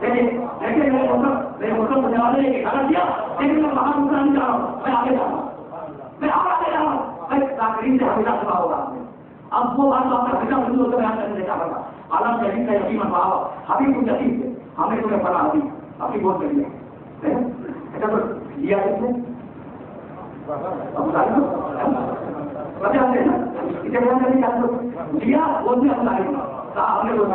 دیکھیں میرے موسم کو جواب دینے کی غلط دیا, لیکن میں باہر اترا نہیں جا رہا ہوں, میں آگے جا رہا ہوں, میں آگے جا رہا ہوں. میں تاکرین سے ہمیشہ سنا ہوگا. اب وہ بات تو آپ کا ہمیشہ اردو سے بیان کرنے کا ہوگا. عالم شریف کا یقین بابا ابھی تم یقین تھے, ہم نے تمہیں پڑھا ابھی اپنی بہت کر لیا. ایسا تو لیا کس نے لیا وہ بھی اپنا ہم نے بول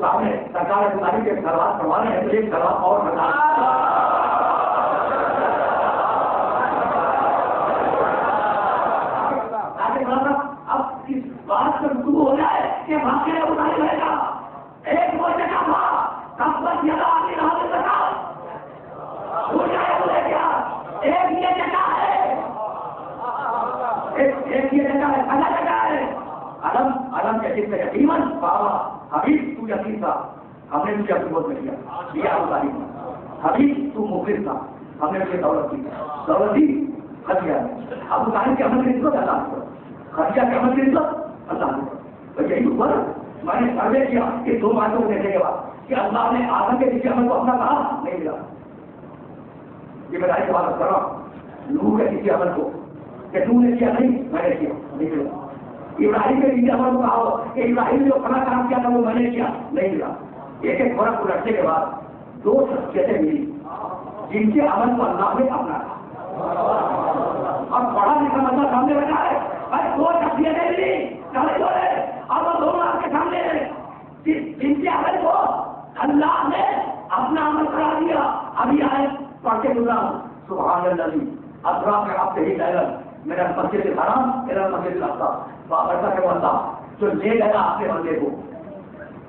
سامنے سرکار اداری کے سروات کروانے ہیں تو ایک سروات اور بتا. اب اس بات پر گفتگو ہو جائے کہ واقعہ اداری رہے گا. ایک وہ جگہ تھا تب بس یہ آدمی رہا سکا ہو جائے بولے کیا. ایک یہ جگہ ہے, ایک یہ جگہ ہے, الگ جگہ ہے. علم کے جس میں یقین بابا حبیب تو یقین تھا, ہم نے تجھے اپنی بہت میں کیا. یہ آپ تعلیم حبیب تو مخلص تھا, ہم نے تجھے دولت دی. دولت دی خدیجہ ہے. ابو طالب کے عمل کی نسبت اللہ کو, خدیجہ کے عمل کی نسبت اللہ کو. تو یہی اوپر میں نے سروے کیا کہ 2 باتوں کو دیکھنے کے بعد کہ اللہ نے آدم کے کسی عمل کو اپنا کہا نہیں ملا. یہ میں ڈائریکٹ بات کر رہا ہوں. نوح کے کسی عمل کو کہ نوح نے کیا نہیں, میں نے کیا نہیں ملا. ابراہیم کے لیے عمل کو کہا کہ ابراہیم نے جو فلاں کام کیا تھا وہ میں نے کیا نہیں ملا. ایک ایک فرق کو رکھنے کے بعد 2 شخصیتیں ملی جن کے عمل کو اللہ نے اپنا تھا. اور پڑھا لکھا مطلب سامنے بیٹھا ہے, 2 شخصیتیں ملی اور وہ دونوں آپ کے سامنے ہیں جن کے عمل کو اللہ نے اپنا عمل کرا دیا. ابھی آئے پڑھ کے گزرا سبحان اللہ اسرا میں آپ سے ہی ڈائر میرا مسجد الحرام میرا مسجد الاقصی. بابرکہ کے بندہ جو لے گیا اپنے بندے کو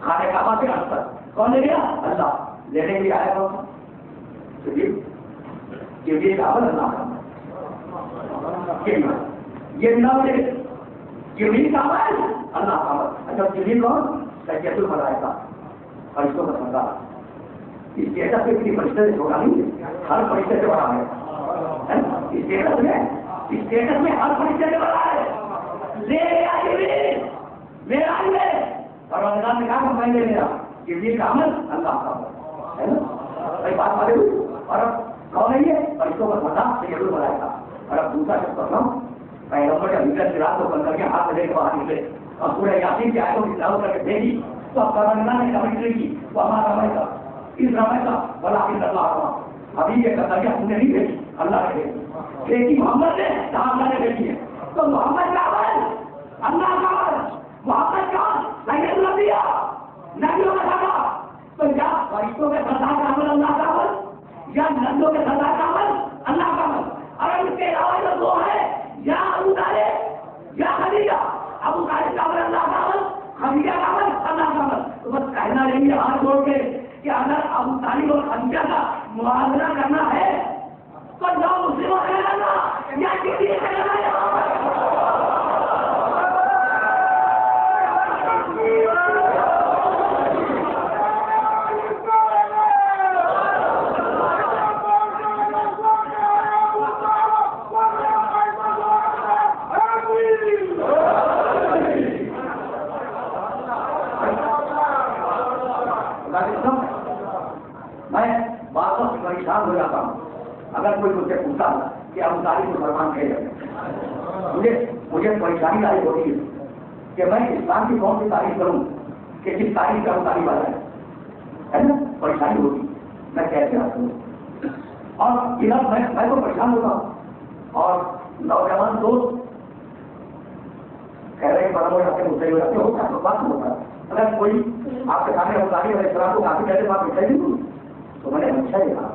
کھانے کعبہ کے اندر, کون لے گیا؟ اللہ. لینے کے لیے آیا کون؟ یہ کعبہ اللہ کا یہ ملا مجھے یہ کعبہ ہے اللہ کعبہ. اچھا جبریل کون؟ سید الملائکہ فرشتوں کا سردار. اس اسٹیٹس میں کسی فرشتے سے چھوٹا نہیں, ہر فرشتے سے بڑا ہے. اسٹیٹس میں ہر فرشتے سے بڑا ہے. لے میرا پروردگار نے کہا کہ میں لے لیا. جبریل کا عمل اللہ کا ہے نا, صحیح بات بات ہوئی. اور اب کون ہے یہ فرشتوں کا سردار سید الملائکہ. اور اب دوسرا شخص کرنا پیغمبر کا ہجرت کی رات کو بند کر کے ہاتھ میں لے کے باہر نکلے اور پورے یاسین کی آیتوں کی تلاوت کر کے بھیجی. تو اب پروردگار نے کمنٹری کی وہ ہمارا رمے کا اس رمے کا ولاکن اللہ رما. ابھی یہ قدریہ ہم نے نہیں بھیجی, اللہ نے بھیجی. لیکن محمد نے کہا اللہ نے بھیجی ہے. تو محمد کا عمل اللہ کا عمل, محمد کا سید الانبیاء نبیوں کا سردار. تو یا فرشتوں کے سردار کا عمل اللہ کا عمل یا نبیوں کے سردار کا عمل اللہ کا عمل. اور اس کے علاوہ جو 2 ہے یا ابو طالب یا خدیجہ. ابو طالب کا عمل اللہ کا عمل, خدیجہ کا عمل اللہ کا عمل. تو بس کہنا نہیں ہے ہاتھ جوڑ کے کہ اگر ابو طالب اور خدیجہ کا موازنہ کرنا ہے تو نو مسلموں سے لڑنا یا کسی سے لڑنا. میں بات سے پریشان ہو جاتا ہوں اگر کوئی مجھ سے پوچھتا کہ ابو طالب مسلمان کہے. مجھے پریشانی لاحق ہوتی ہے کہ میں اسلام کی کون سی تعریف کروں کہ جس تاریخ کا ابو طالب والا ہے نا. پریشانی ہوتی میں کیسے کروں. اور میں تو پریشان ہوتا ہوں. اور نوجوان دوست کہہ رہے ہیں بڑا آپ کے مجھے ہوتا ہے بات ہوتا ہے. اگر کوئی آپ کے سامنے افطاری اور احترام کو کافی کہتے آپ مٹھائی نہیں دوں تو میں نے ہمیشہ یہ کہا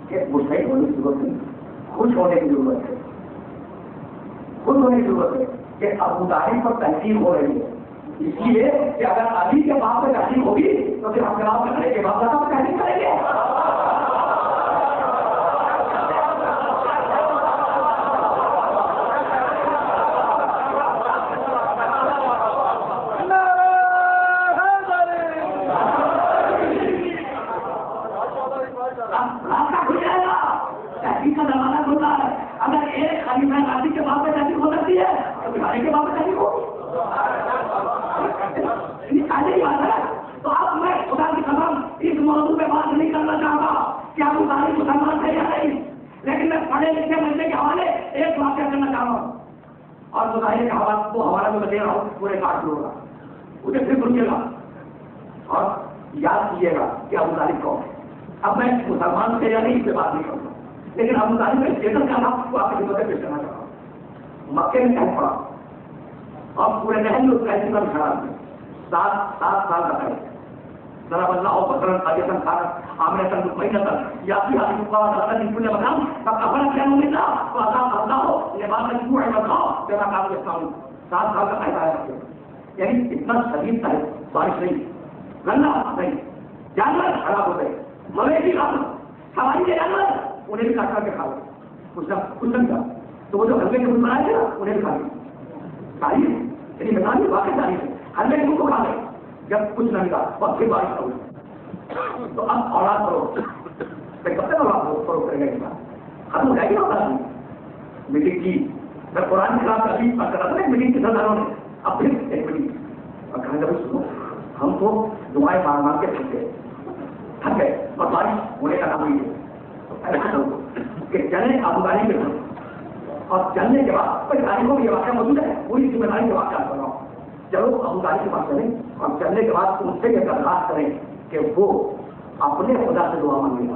کہ مٹھائی ہونے کی ضرورت نہیں, خوش ہونے کی ضرورت ہے. خوش ہونے کی ضرورت ہے کہ ابو طالب پر تحقیق ہو رہی ہے, اس لیے کہ اگر علی کے باپ پہ تحقیق ہوگی تو پھر ہم جواب کرنے کے باپ دادا پہ تحقیق کریں گے. تو اب میں خدا کی قسم اس موضوع پہ بات نہیں کرنا چاہتا کہ ابو طالب مسلمان تھے یا نہیں, لیکن میں پڑھے لکھے بندے کے حوالے ایک واقعہ کرنا چاہ رہا ہوں. اور مظاہرے کا حوالہ وہ حوالہ میں دے رہا ہوں پورے کاٹ لوں گا, اسے پھر سنیے گا اور یاد کیجیے گا کہ ابو طالب کون ہے. اب میں مسلمان تھے یا نہیں اس سے بات نہیں کروں گا, لیکن ابو طالب کا اسٹیٹس کیا تھا وہ آپ کی خدمت پیش کرنا چاہ رہا ہوں. مکے میں کہیں پڑا اور پورے نہل میں اس کا اہتمام کھڑا ہے 7 سال کا ہے. ذرا اللہ اور بکرن قاضیتن خارت عامرتن مطمئنتن یا فی حالی مقاوات اللہ من کل مقام فقط افرق کیا مملہ تو عذاب اللہ ہو لباس جوع مدخاؤ جیسا کام اسلام 7 سال کا قائدہ ہے. یعنی اتنا شدید تھا بارش نہیں, گندہ نہیں, جانور خراب ہو گئے, مویشی خراب, سواری کے جانور انہیں بھی کاٹ کر کے کھا گئے, کچھ نہیں تھا. تو وہ جو حلوے کے بن بنائے تھے نا انہیں بھی کھا گئے. تاریخ یعنی بتائیے واقعی تاریخ ہے. حلوے کے بن کو کھا گئے جب کچھ نہیں تھا, وقت پھر بارش ہو گئی. تو اب اولاد کرو کب تک اولاد کرو کرے گا ختم ہو جائے گی اولاد میٹنگ کی. میں قرآن کے خلاف ابھی کرا تھا میٹنگ کی سرداروں نے اب پھر ایک میٹنگ اور کہا جب سنو ہم تو دعائیں مار کے تھک گئے اور بارش ہونے کا نام ہوئی ہے کہ چلیں ابو طالب کے اور چلنے کے بعد کوئی تاریخوں میں یہ واقعہ موجود ہے, پوری ذمہ داری کے واقعات کر رہا ہوں. چلو ابو طالب کے پاس چلیں اور چلنے کے بعد ان سے یہ درخواست کریں کہ وہ اپنے خدا سے دعا مانگیں.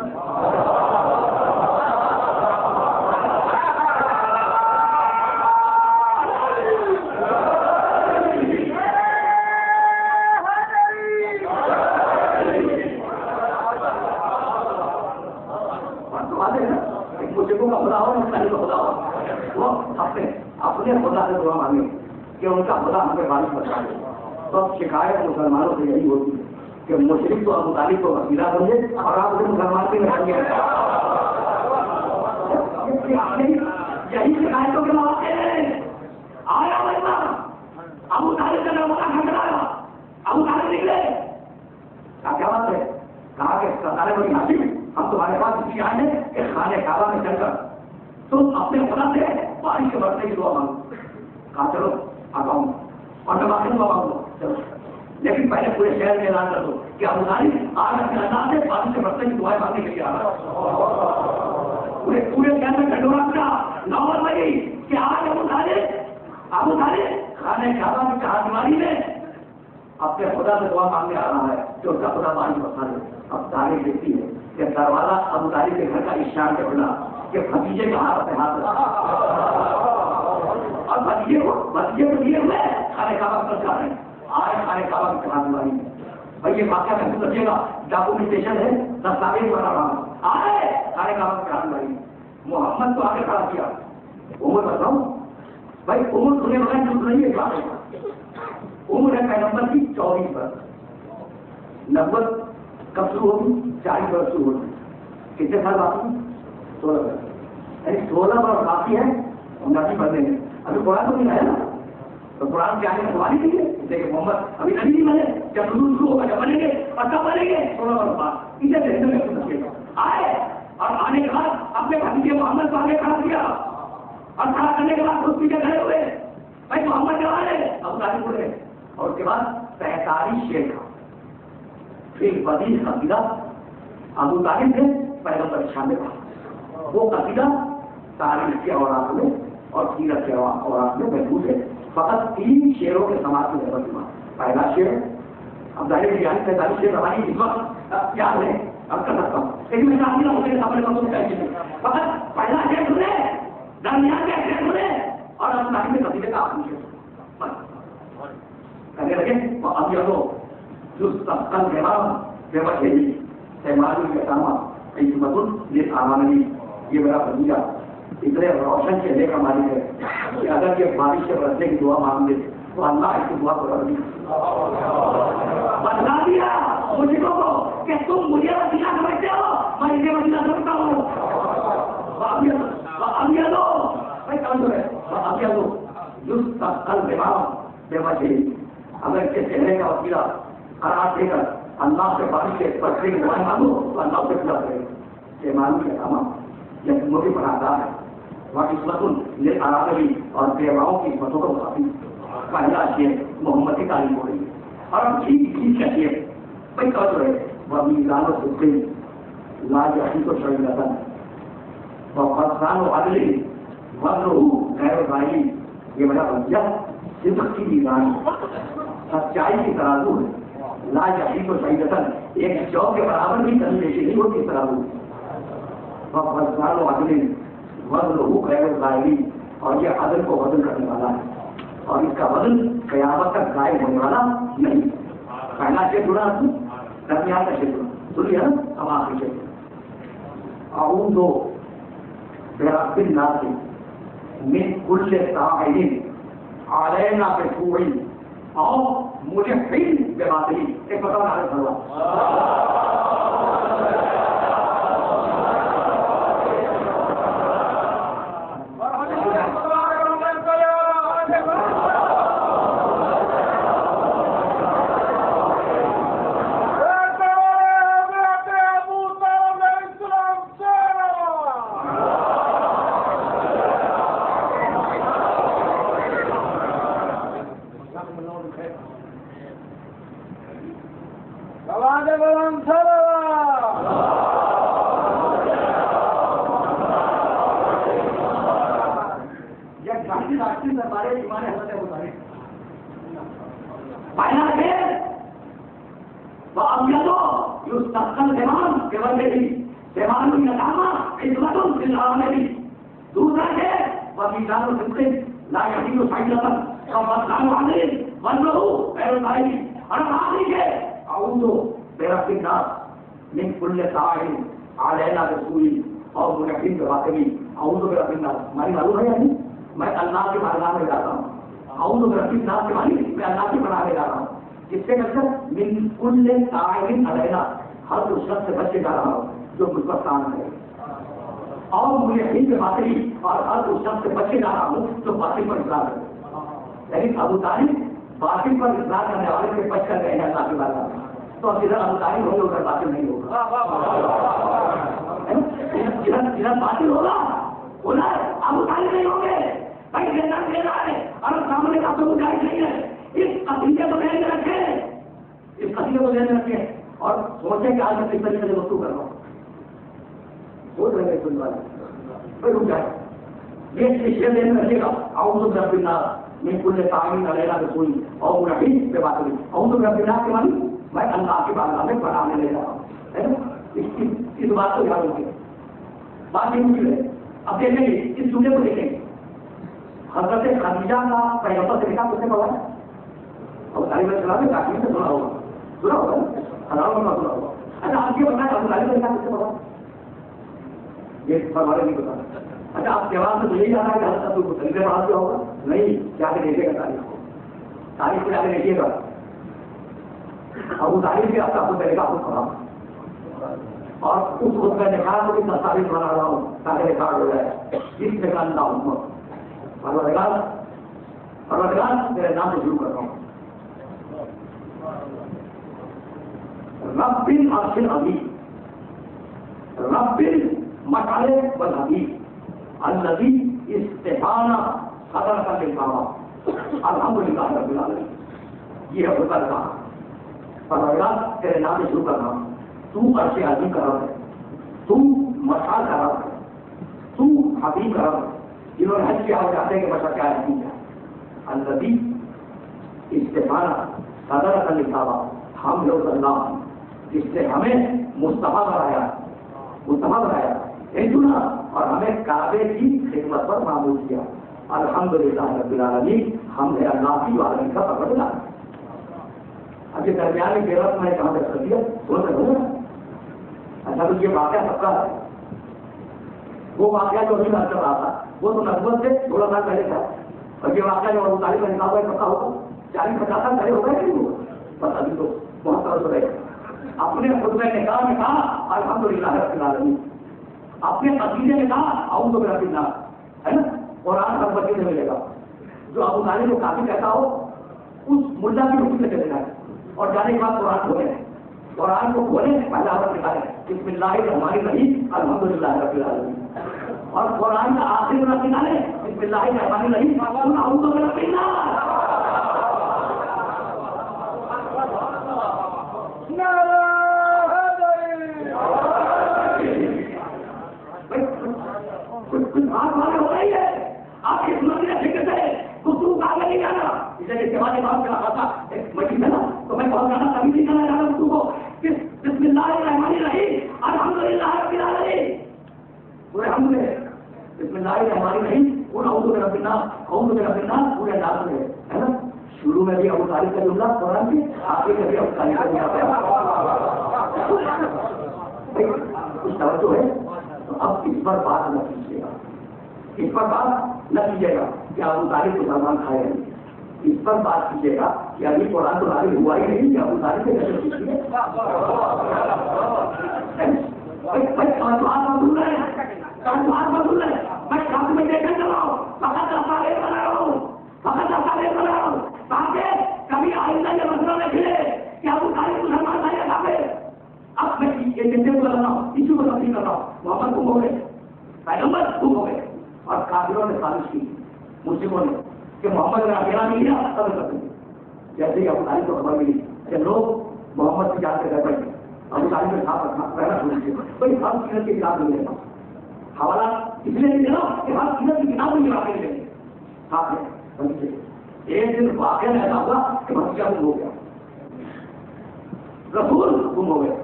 مجھے کا خدا ہو مختلف خدا ہو, وہ اپنے خدا سے دعا مانگے کہ ان کا خدا ہمیں بارش بتا دے. تو اب شکایت مسلمانوں سے یہی ہوتی ہے کہ مشرق تو ابو طالب کو وسیلہ سمجھے اور آپ اسے مسلمان کے میں سمجھے. یہی شکایتوں کے مواقع ہیں. آیا بندہ ابو طالب کا نام کھڑا, ابو طالب نکلے, کیا بات ہے, کہا کہ سردار بڑی حاصل ہم تمہارے پاس اس لیے آئے ہیں کہ خانہ کعبہ میں چل کر تم اپنے خدا سے بارش کے برسنے کی دعا مانگو. کہا چلو آتا ہوں اور میں باقی دعا مانگوں چلو, لیکن پہلے پورے شہر میں اعلان کر دو کہ ابو طالب آج اپنے انداز سے بارش کے برسنے کی دعائیں مانگنے کے لیے آ رہا ہے. پورے شہر میں ڈنڈورا پڑا, نوبت لگی کہ آج ابو طالب خانہ کعبہ کی چہاردیواری میں اپنے خدا سے دعا مانگنے آ رہا ہے جو اس کا خدا بارش برسا دے. اب تاریخ دیکھتی ہے کہ دروازہ ابو طالب کے گھر کا اشارہ کے کھلا کہ بھتیجے کا ہاتھ ہاتھ اور بھتیجے کو لیے ہوئے خانہ کعبہ پر جا رہے ہیں. آئے خانہ کعبہ کی چہاردیواری میں بھائی یہ واقعہ محسوس رکھیے گا, ڈاکومنٹیشن ہے, دستاویز بنا رہا ہوں. آئے خانہ کعبہ کی چہاردیواری میں محمد کو آگے کھڑا کیا. عمر بتاؤں بھائی, عمر سنے بغیر جو نہیں ہے کیا ہے. عمر ہے پیغمبر کی 24 برس, نبوت کب شروع ہوگی 40 برس شروع ہوگی. کتنے سال باقی 16 برس, یعنی 16 برس باقی ہے نبی بننے میں. ابھی قرآن تو نہیں آیا نا, تو قرآن کے آنے میں سوال ہی نہیں ہے. دیکھیں محمد ابھی نبی نہیں بنے, جب نزول شروع ہوگا جب بنیں گے اور کب بنیں گے 16 برس بعد. اسے دیکھنے میں کچھ رکھیے گا. آئے اور آنے کے بعد اپنے بھتیجے محمد کو آگے کھڑا کیا اور کھڑا کرنے کے بعد خود پیچھے کھڑے ہوئے. بھائی محمد کے والے ابو طالب بولے اور اس کے بعد 45 شیر کا پھر بدیل قصیدہ ابو طالب سے پیغمبر شامل تھا. وہ قصیدہ تاریخ کے اوراق میں اور سیرت کے اوراق میں محفوظ ہے. فقط 3 شعروں کے سماعت میں نظر. پہلا شعر اب ظاہر ہے 45 شعر ہماری اس وقت کیا ہے اب کر سکتا ہوں لیکن میں چاہتی ہوں کہ سامنے کو چاہیے فقط پہلا گیٹ کھلے درمیان کا گیٹ کھلے اور اب لائی میں قصیدے کا آپ مجھے کہنے لگے اب یہ لو جو کل بے بچے سیمانی کے ساما عصمت للآمانی یہ میرا بھتیجا اتنے روشن چہرے کا مالک ہے کہ اگر یہ بارش سے برسنے کی دعا مانگ لے تو اللہ اس کی دعا کو رکھ دیا بتا دیا مجھے کو کہ تم مجھے وسیلہ سمجھتے ہو میں اسے وسیلہ سمجھتا ہوں اب یہ دو میں کون ہے اب یہ دو جس کا کل بے بچے اگر اس کے چہرے کا وسیلہ قرار دے کر اللہ سے بارش سے برسنے کی دعائیں مانگو تو اللہ سے پورا کرے سیمانی کے ساما یہ مجھے بناتا ہے وہ عصمت للآمانی اور بیواؤں کی عصمتوں کو کافی پہلا شیئر محمد کی تعلیم ہو رہی ہے اور اب ٹھیک کا شیئر بھائی کہتے رہے وہ میزان و سکتے لاج علی کو شرح رتن وہ فرسان و عدلی وزن غیر ظاہری یہ میرا بچہ صدق کی میزان سچائی کی ترازو ہے لاج علی کو شرح رتن ایک جو کے برابر بھی کرنے جیسی نہیں ہوتی اس ترازو وہ فرسان و عدلی وزن غیر ظاہری اور یہ عدل کو وزن کرنے والا ہے اور اس کا وزن قیامت تک غائب ہونے والا نہیں پہلا شیئر جڑا درمیان کا شیئر سنیے نا اب آخری شیئر اعوذ برب الناس من کل طاعن علینا بسوء اور مجحفن بباطل ایک بتاؤ نعرہ اللہ من کل طاعن علینا بسوء اور منحفن بباطل اعوذ برب الناس ہماری معلوم ہے یعنی میں اللہ کے بارگاہ میں جاتا ہوں اعوذ برب الناس کے معنی میں اللہ کے بارگاہ میں جا رہا ہوں جس سے مطلب من کل طاعن علینا ہر اس شخص سے بچ کے جا رہا ہوں جو مجھ پر کام کرے اور منحفن بباطل اور ہر اس شخص سے بچ کے جا رہا ہوں جو باطل پر اصرار کرے لیکن ابو طالب باطل پر اصرار کرنے والے سے بچ کر گئے ہیں اللہ کے بارگاہ میں تو اب جدھر ابو طالب ہوگا ادھر باطل نہیں ہوگا جدھر باطل ہوگا ادھر ابو طالب نہیں ہوں گے بھائی جنت لے رہا ہے اور سامنے کا تو مجاہد نہیں ہے اس قصیدے کو ذہن میں رکھے اس قصیدے کو ذہن میں رکھے اور سوچے کہ آج میں کس طریقے سے گفتگو کر رہا ہوں سوچ رہے ہیں سننے والے کوئی رک جائے یہ شیئر ذہن میں رکھے گا اعوذ برب الناس من کل طاعن علینا بسوء اور منحفن بباطل اعوذ برب الناس کے معنی میں اللہ کے بارگاہ میں پڑھانے لے جا رہا ہوں اس بات کو یاد رکھیں بات یہ مشکل ہے اب دیکھیں گے اس جملے کو دیکھیں گے حضرت خدیجہ کا پیغمبر سے کس نے پڑھا ہے اور تعلیم السلام نے کاشمیر سے سنا ہوگا ہزاروں کا سنا ہوگا اچھا آپ یہ بتائیں ابو طالب کس سے پڑھا یہ پروارے نہیں بتا اچھا آپ جواب سے یہی جانا ہے کہ حضرت ابو طالب پڑھا دیا ہوگا نہیں جا کے دیکھے گا تاریخ کو جا کے دیکھیے گا ابو طالب کے آپ کو طریقہ خود پڑھا اور اس خود میں نکال کو بھی تصاویر بنا رہا ہوں تاکہ ریکارڈ ہو جائے جس نکالنا ہوں پروردگار میرے نام سے شروع کر رہا ہوں رب العرش العظیم رب المشارق والمغارب الذی استبانا صدرک للبابا الحمدللہ رب العالمین یہ ہے خدا کا پروردگار تیرے نام سے شروع کر رہا ہوں تو عرش عظیم کا رب ہے تو مشعل کا رب ہے تو حبیب کا رب ہے جنہوں نے حج کیا ہو جاتے ہیں کہ بچہ کیا حکیم ہے الذی استبانا صدرک للبابا ہم لوگ اللہ جس نے ہمیں مصطفیٰ بنایا ایک چنا اور ہمیں کعبے کی خدمت پر معمول کیا. الحمدللہ رب العالمین، ہم نے اللہ کی عالمی کا پکڑ لا. اب یہ درمیان میں غیرت میں کہاں تک کر دیا سوچ رہے ہو. اچھا تو یہ واقعہ سب کا ہے. وہ واقعہ جو ابھی کر رہا تھا وہ تو نسبت سے 16 سال پہلے تھا، اور یہ واقعہ جو ابو طالب کا نکاح ہوا پکا ہوگا 40-50 سال پہلے ہوگا نہیں ہوگا بس. ابھی تو بہت سال ہو رہے اپنے خطبہ نکاح میں کہا الحمدللہ رب العالمین، اپنے عقیدے میں کہا اعوذ برب الناس، ہے نا. قرآن ہر بچے سے ملے گا. جو ابو طالب کو کافی کہتا ہو اس ملا کی روٹی سے چلے جائے اور جانے کے بعد قرآن کھولے، قرآن کو کھولے پہلا عورت نکالے بسم اللہ الرحمن الرحیم الحمدللہ رب العالمین، اور قرآن کا آخری عورت نکالے بسم اللہ الرحمن الرحیم اعوذ برب الناس. ہو رہی ہے آپ کی سنت فکر سے گفتگو کا آگے نہیں جانا. اس لیے کے بعد بات کر رہا تھا ایک مجلس ہے نا تو میں بہت زیادہ کبھی نہیں کرنا چاہ رہا گفتگو کو. بسم اللہ الرحمن الرحیم الحمدللہ رب العالمین، پورے ہم نے بسم اللہ الرحمن الرحیم پورا اعوذ برب الناس پورے انداز میں ہے نا. شروع میں بھی ابو طالب کا جملہ قرآن کی، آخر میں بھی ابو طالب کا جملہ. کچھ توجہ ہے تو اب اس پر بات نہ کیجیے گا، اس پر بات نہ کیجیے گا کہ ابو طالب کو سلمان کھائے نہیں. اس پر بات کیجیے گا کہ ابھی قرآن تو نازل ہوا ہی نہیں کہ ابو طالب کے جیسے کیجیے. میں کام میں دیکھ کر رہا ہوں فقط بنا رہا ہوں تاکہ کبھی آئندہ یہ مسئلہ نہ کھلے کہ ابو طالب کو سلمان کھائے کھاتے. اب میں یہ جنتے کو لگ رہا ہوں، اسی کو تبدیل کر رہا ہوں. محمد گم ہو گئے، پیغمبر گم ہو گئے، اور کافروں نے سازش کی مسلموں نے کہ محمد اگر اکیلا نہیں گیا تب کر دیں. جیسے ہی ابو طالب کو خبر ملی کہ لوگ محمد کی جان سے گھر بیٹھے ابو طالب کے ساتھ رکھنا پہلا سن لیجیے کوئی ہر سیرت کی کتاب نہیں لیتا. حوالہ اس لیے نہیں دینا کہ ہر سیرت کی کتاب نہیں واقع لیں گے ساتھ میں. ایک دن واقعہ ایسا ہوا کہ بچہ گم ہو گیا، رسول گم ہو گئے.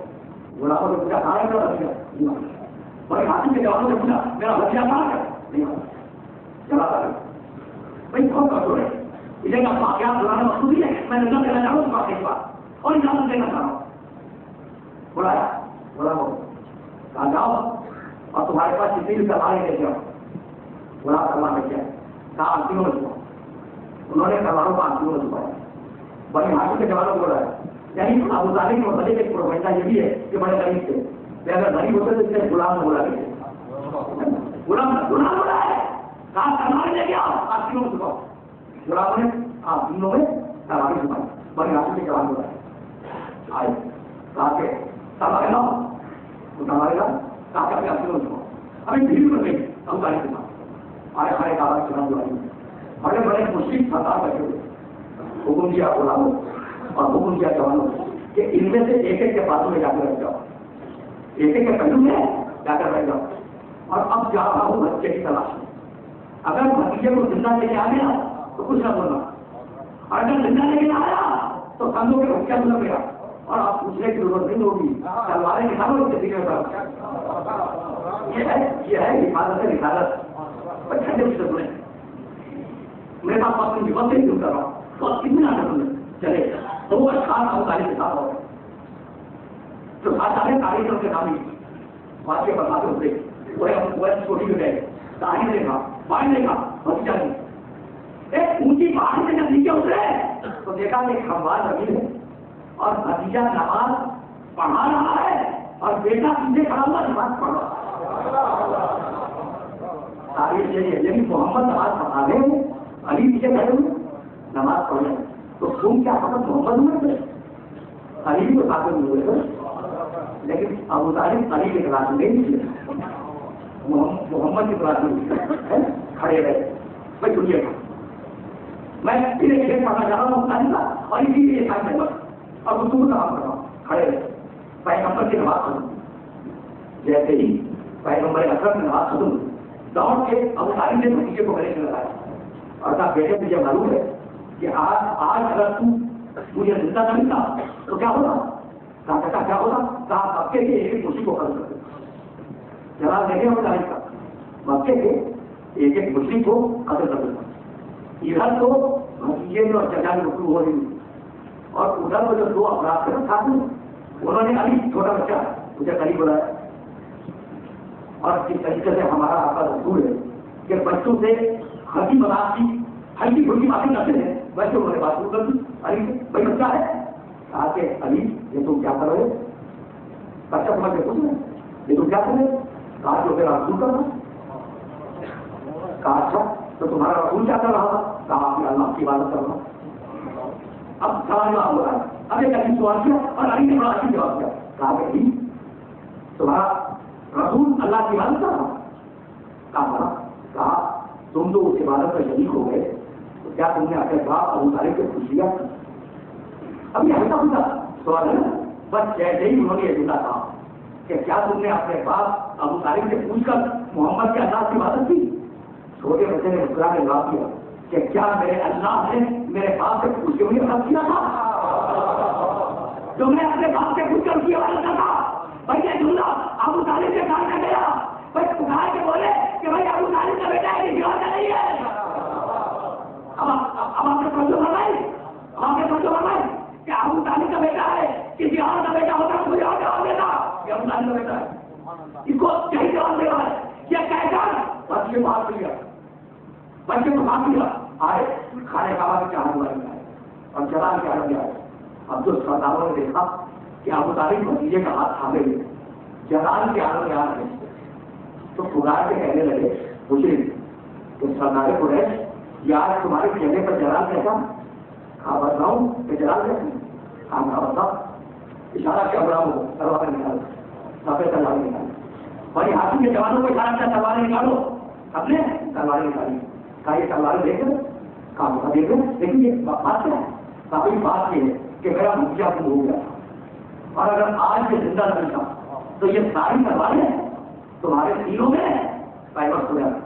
بولا کو پوچھا کہاں ہے میرا بچہ؟ بڑے حاصل کے جوانوں نے پوچھا میرا بچہ کہاں ہے؟ نہیں چلا کر بھائی بہت کمزور ہے. اسے کا واقعات بلانا مقصود ہی ہے. میں نظر دینا چاہوں اس واقعے کے بعد اور اجازت دینا چاہ رہا ہوں. بلایا بولا ہو کہا جاؤ اور تمہارے پاس کسی بھی کروانے لے جاؤ. بولا کروا لے جائے کہا آنکھوں میں چھپاؤ. انہوں نے کرواروں کو آنکھوں میں چھپایا. بڑے حاصل کے جوانوں کو بولا یعنی ابو طالب کے مسئلے کے پروفیسر یہ بھی ہے کہ بڑے غریب تھے. اگر غریب ہوتے تو اس نے غلام نہ بولا گیا، غلام بولا ہے کہاں کروانے لے گیا آپ تینوں میں چھپاؤ. غلاموں نے آپ تینوں میں کروانے چھپائی. بڑے حاصل کے جوان بولا آئے کہا کہ سوال لاؤ تو سوال لاؤ کہا کہ آپ تینوں میں چھپاؤ. ابھی بھیڑ میں گئی ابو طالب کے پاس آئے کھڑے کہا چلا بلائی. بڑے بڑے مشرک فساد بیٹھے ہوئے. حکم دیا غلاموں اور حکم کیا جوانوں کہ ان میں سے ایک ایک کے پاسوں میں جا کر رکھ جاؤ، ایک ایک کے پہلو میں جا کر رکھ جاؤ. اور اب جا رہا ہوں بچے کی تلاش میں. اگر بھتیجے کو زندہ لے کے آ گیا تو کچھ نہ بولنا، اور اگر زندہ لے کے نہ آیا تو سمجھو کہ بچہ گزر گیا اور آپ پوچھنے کی ضرورت نہیں ہوگی. تلواریں نکالو اس کے یہ ہے حفاظت رسالت. ٹھنڈے سے سنیں میرے پاس اپنی ہمت سے کیوں کر رہا ہوں تو آپ کتنے آ سنیں چلے تو وہ خاص ابو طالب کے ساتھ ہو گئے. جو ساتھ آ رہے کاریگر کے نام بات کے بتاتے ہوتے وہ چھوٹی ہو جائے داہی دیکھا بائیں دیکھا بچہ نہیں. ایک اونچی پہاڑی سے جب نیچے اترے تو دیکھا کہ ایک ہموار زمین ہے اور بھتیجا نماز پڑھا رہا ہے اور بیٹا پیچھے کھڑا ہوا نماز پڑھ رہا. تاریخ یہی ہے یعنی محمد نماز پڑھا رہے علی پیچھے کھڑے ہوئے نماز پڑھ رہے تو تم کیا فقط محمد ہوئے تھے؟ علی بھی تو ساتھ میں ہوئے تھے. لیکن ابو طالب علی کے کلاس میں نہیں تھے، محمد کی کلاس میں کھڑے رہے. میں سنیے گا میں پھر ایک پڑھنا چاہ رہا ہوں طالب کا اور اسی لیے ساتھ میں اور اردو کو کام کر رہا ہوں. کھڑے رہے پیغمبر کی نماز ختم. جیسے ہی پیغمبر اکرم کی نماز ختم دوڑ کے ابو طالب نے بھتیجے کو گلے سے لگایا اور کہا بیٹے مجھے معلوم ہے کہ آج اگر مجھے زندہ نہیں تھا تو کیا ہوگا. کہا کیا ہوگا؟ کہا مکے کے ایک مشرک کو قتل کر دو. جلال دیکھے ہو جائے گا مکے کے ایک ایک مشرک کو قتل کر دو. ادھر تو بھتیجے میں اور چچا میں گفتگو ہو رہی تھی اور ادھر کو جو دو افراد تھے ساتھ میں انہوں نے ابھی چھوٹا بچہ مجھے قریب بلایا اور جس طریقے سے ہمارا آپ کا رسول ہے کہ بچوں سے ہنسی مذاق کی ہلکی پھلکی باتیں کرتے ہیں بچے انہوں نے بات شروع کر دی. علی بھائی بچہ ہے کہا کہ علی یہ تم کیا کر رہے ہو؟ بچہ سمجھ کے پوچھ رہے یہ تم کیا کر رہے ہو؟ کہا جو میرا رسول کر رہا. کہا اچھا تو تمہارا رسول کیا کر رہا تھا؟ کہا آپ اللہ کی عبادت کر رہا. اب سوال جواب ہو رہا ہے. اب ایک علی سوال کیا اور علی نے بڑا اچھی جواب کیا. کہا کہ علی تمہارا رسول اللہ کی عبادت کر رہا. کہا تم تو اس عبادت میں شریک ہو گئے تو کیا تم نے اپنے باپ ابو طالب سے پوچھ لیا؟ اب یہ ہلکا پھلکا سوال ہے نا. بس جیسے ہی انہوں نے یہ جملہ کہا کہ کیا تم نے اپنے باپ ابو طالب سے پوچھ کر محمد کے اللہ کی عبادت کی؟ چھوٹے بچے نے مسکرا کے جواب دیا کہ کیا میرے اللہ نے میرے باپ سے پوچھ کے مجھے خط کیا تھا جو میں اپنے باپ سے پوچھ کر اس کی عبادت کرتا؟ بھائی یہ جملہ ابو طالب سے کہا کر گیا. بھائی پکار کے بولے کہ بھائی ابو طالب کا بیٹا ہے یہ بات نہیں ہے. اب آپ نے سمجھو فرمائی کہ ابو طالب کا بیٹا ہے کسی اور کا بیٹا ہوتا ہے مجھے اور جواب دیتا کہ ابو طالب کا بیٹا ہے. اس کو کہیں جواب دے رہا ہے یہ کہہ کر بچے کو ہاتھ لیا بچے کو ہاتھ لیا آئے کھانے کھاوا کے چاہنے والے آئے اور جلال کے عالم آئے. اب جو سرداروں نے دیکھا کہ ابو طالب بھتیجے کا ہاتھ تھامے ہوئے جلال کے عالم میں آ رہے تو پکار کے کہنے لگے پوچھے کہ سردار قریش یار تمہارے چہرے پر جلال کیسا؟ کہا بتاؤں کہ جلال کیسے؟ کہا بتاؤ. اشارہ کیا بڑا ہو تلوار نکالو سفید تلوار نکالو. بھائی ہاتھی کے جوانوں کو اشارہ کیا تلوار نکالو. سب نے تلوار نکالی. کہا یہ تلوار دیکھ کر کہا دیکھ کر لیکن یہ بات کیا ہے؟ کافی بات یہ ہے کہ میرا مکھیا گم ہو گیا تھا اور اگر آج یہ زندہ رہتا تو یہ ساری تلواریں تمہارے سینوں میں پیوست ہو جاتا.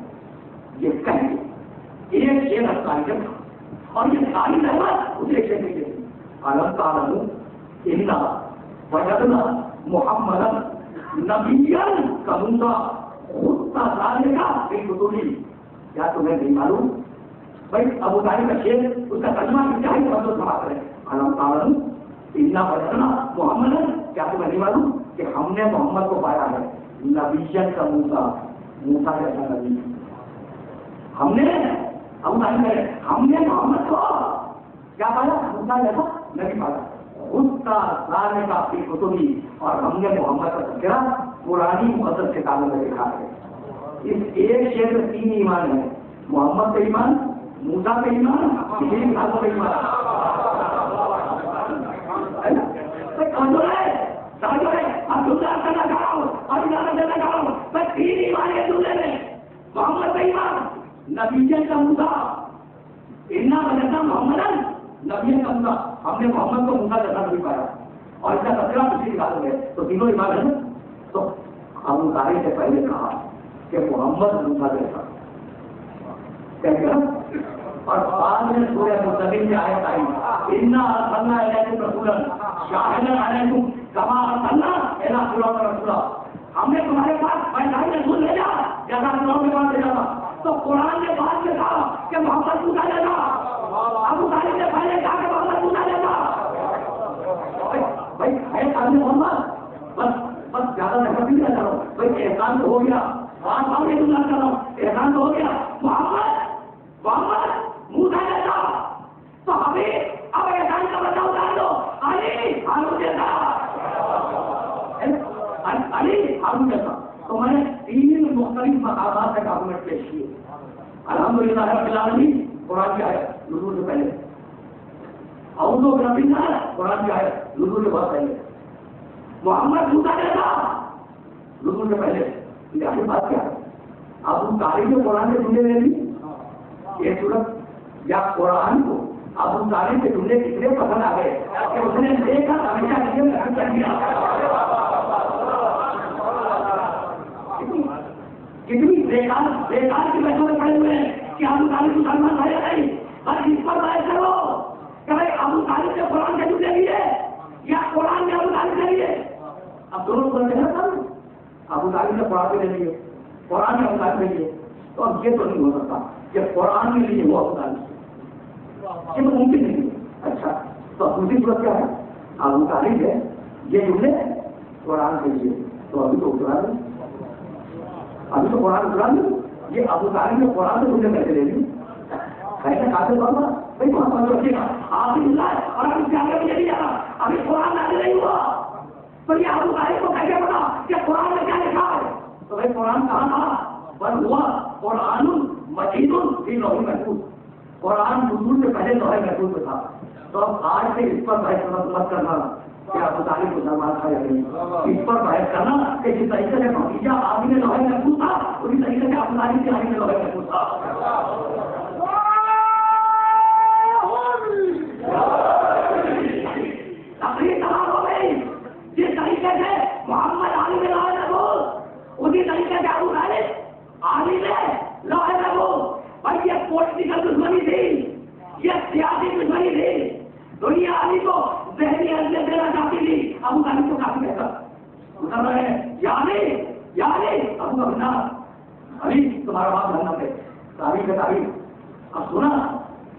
یہ کہیں ایک شیر ہسپتال تھا اور یہ ساری رحمت اسے شیر نہیں دیتی. علم تعلم انا وجدنا محمدا نبیا کموسا خود کا سالے کا ایک بطوری. کیا تمہیں نہیں معلوم؟ بھائی ابو طالب کا شیر اس کا ترجمہ کیا ہے بندو سما کریں. علم تعلم انا وجدنا محمدا. کیا تمہیں نہیں معلوم کہ ہم نے محمد کو پایا ہے نبیشن کا موسیٰ جیسا نبی. ہم نے ابو طالب کہے ہم نے محمد کو کیا پایا؟ موسیٰ جیسا نبی پایا. خود کا لانے کا اپنی کتبی اور ہم نے محمد کا تذکرہ پرانی مقدس کتابوں میں لکھا ہے. اس ایک شعر میں 3 ایمان ہے. محمد کا ایمان، موسیٰ کا ایمان، پچھلی کتابوں کا ایمان. سمجھو ہے اب دوسرا کرنا چاہ رہا ہوں اور اجازت دینا چاہ رہا ہوں. میں 3 ایمان ہے دوسرے میں. محمد کا ایمان، نبی کا موسیٰ. انا وجدنا محمدن نبی کا موسیٰ. ہم نے محمد کو موسیٰ جیسا نہیں پایا اور اس کا تذکرہ پچھلی کتابوں میں. تو تینوں ایمان ہے نا. تو ابو طالب سے پہلے کہا کہ محمد موسیٰ جیسا کہہ کر اور بعد میں سورہ مزمل میں آیت آئی انا ارسلنا الیکم رسولا شاہدا علیکم کما ارسلنا الی فرعون رسولا. ہم نے تمہارے پاس پیغام رسول بھیجا جیسا فرعون کے پاس بھیجا تھا. تو قرآن نے بعد میں کہا کہ محمد موسیٰ جیسا. ابو طالب نے پہلے کہا کہ محمد موسیٰ جیسا. بھائی ہے قابل محمد بس زیادہ نفرت نہیں کرتا ہوں. بھائی احسان تو ہو گیا بات بات نہیں کر رہا ہوں. احسان تو ہو گیا. محمد موسیٰ جیسا. تو ہمیں اب احسان کا بچہ اتار دو. علی ہارون جیسا. علی ہارون جیسا. تو میں نے 3 مختلف مقامات سے ڈاکومنٹ پیش کیے. الحمدللہ رب العالمین قرآن کی آیت نزول سے پہلے. اعوذ برب الناس قرآن کی آیت نزول سے بہت پہلے. محمد موسیٰ جیسا نزول سے پہلے. یہ آخر بات کیا ہے؟ ابو طالب کو قرآن سے جملے لے لی. یہ صورت یا قرآن کو ابو طالب کے جملے کتنے پسند آ گئے کہ اس نے دیکھا ہمیشہ کر دیا. کتنی بیکار کی بحثوں میں پڑے ہوئے ہیں کہ ابو طالب مسلمان ہے یا نہیں. بس اس پر بحث کرو کہ بھائی ابو طالب سے قرآن کے جملے لیے یا قرآن نے ابو طالب سے اب دونوں کو دینا تھا ابو طالب نے قرآن لے لیے قرآن نے ابو طالب لے لیے تو اب یہ تو نہیں ہو سکتا کہ قرآن میں لیے وہ ابو طالب یہ تو ممکن نہیں ہے. اچھا تو دوسری صورت کیا ہے ابو طالب ہے یہ جملے قرآن کے لیے تو ابھی تو اترا دیں ابھی تو قرآن اترا دیں یہ ابو طالب نے قرآن سے جملے کیسے لے لی کیسے کافی بابا بھائی وہاں پر رکھیے گا آپ ہی اور ابھی سے آگے مجھے نہیں جانا ابھی قرآن نازل نہیں ہوا پر یہ ابو طالب کو کیسے پتا کہ قرآن میں کیا لکھا ہے تو بھائی قرآن کہاں تھا بل ہوا قرآن مجید فی لوح محفوظ قرآن نزول سے پہلے لوح محفوظ میں تھا. تو اب آج سے اس پر بحث مت کرنا کہ ابو طالب کو سلمان تھا یا نہیں اس پر بحث کرنا کہ جس طریقے سے بھتیجا آدمی میں لوح محفوظ تھا اسی طریقے سے ابو طالب کے آدمی میں لوح محفوظ تھا. تقریر تمام ہو گئی جس طریقے سے محمد علی میں لوح محفوظ اسی طریقے سے ابو طالب علی میں لوح محفوظ. اور یہ پولیٹیکل دشمنی تھی یہ سیاسی دشمنی تھی دنیا علی کو ذہنی اذیت دینا چاہتی تھی ابو طالب کو کافی بہتر اتر رہے یعنی ابو ابنا ابھی تمہارا بات بننا ہے تاریخ ہے تاریخ اب سنا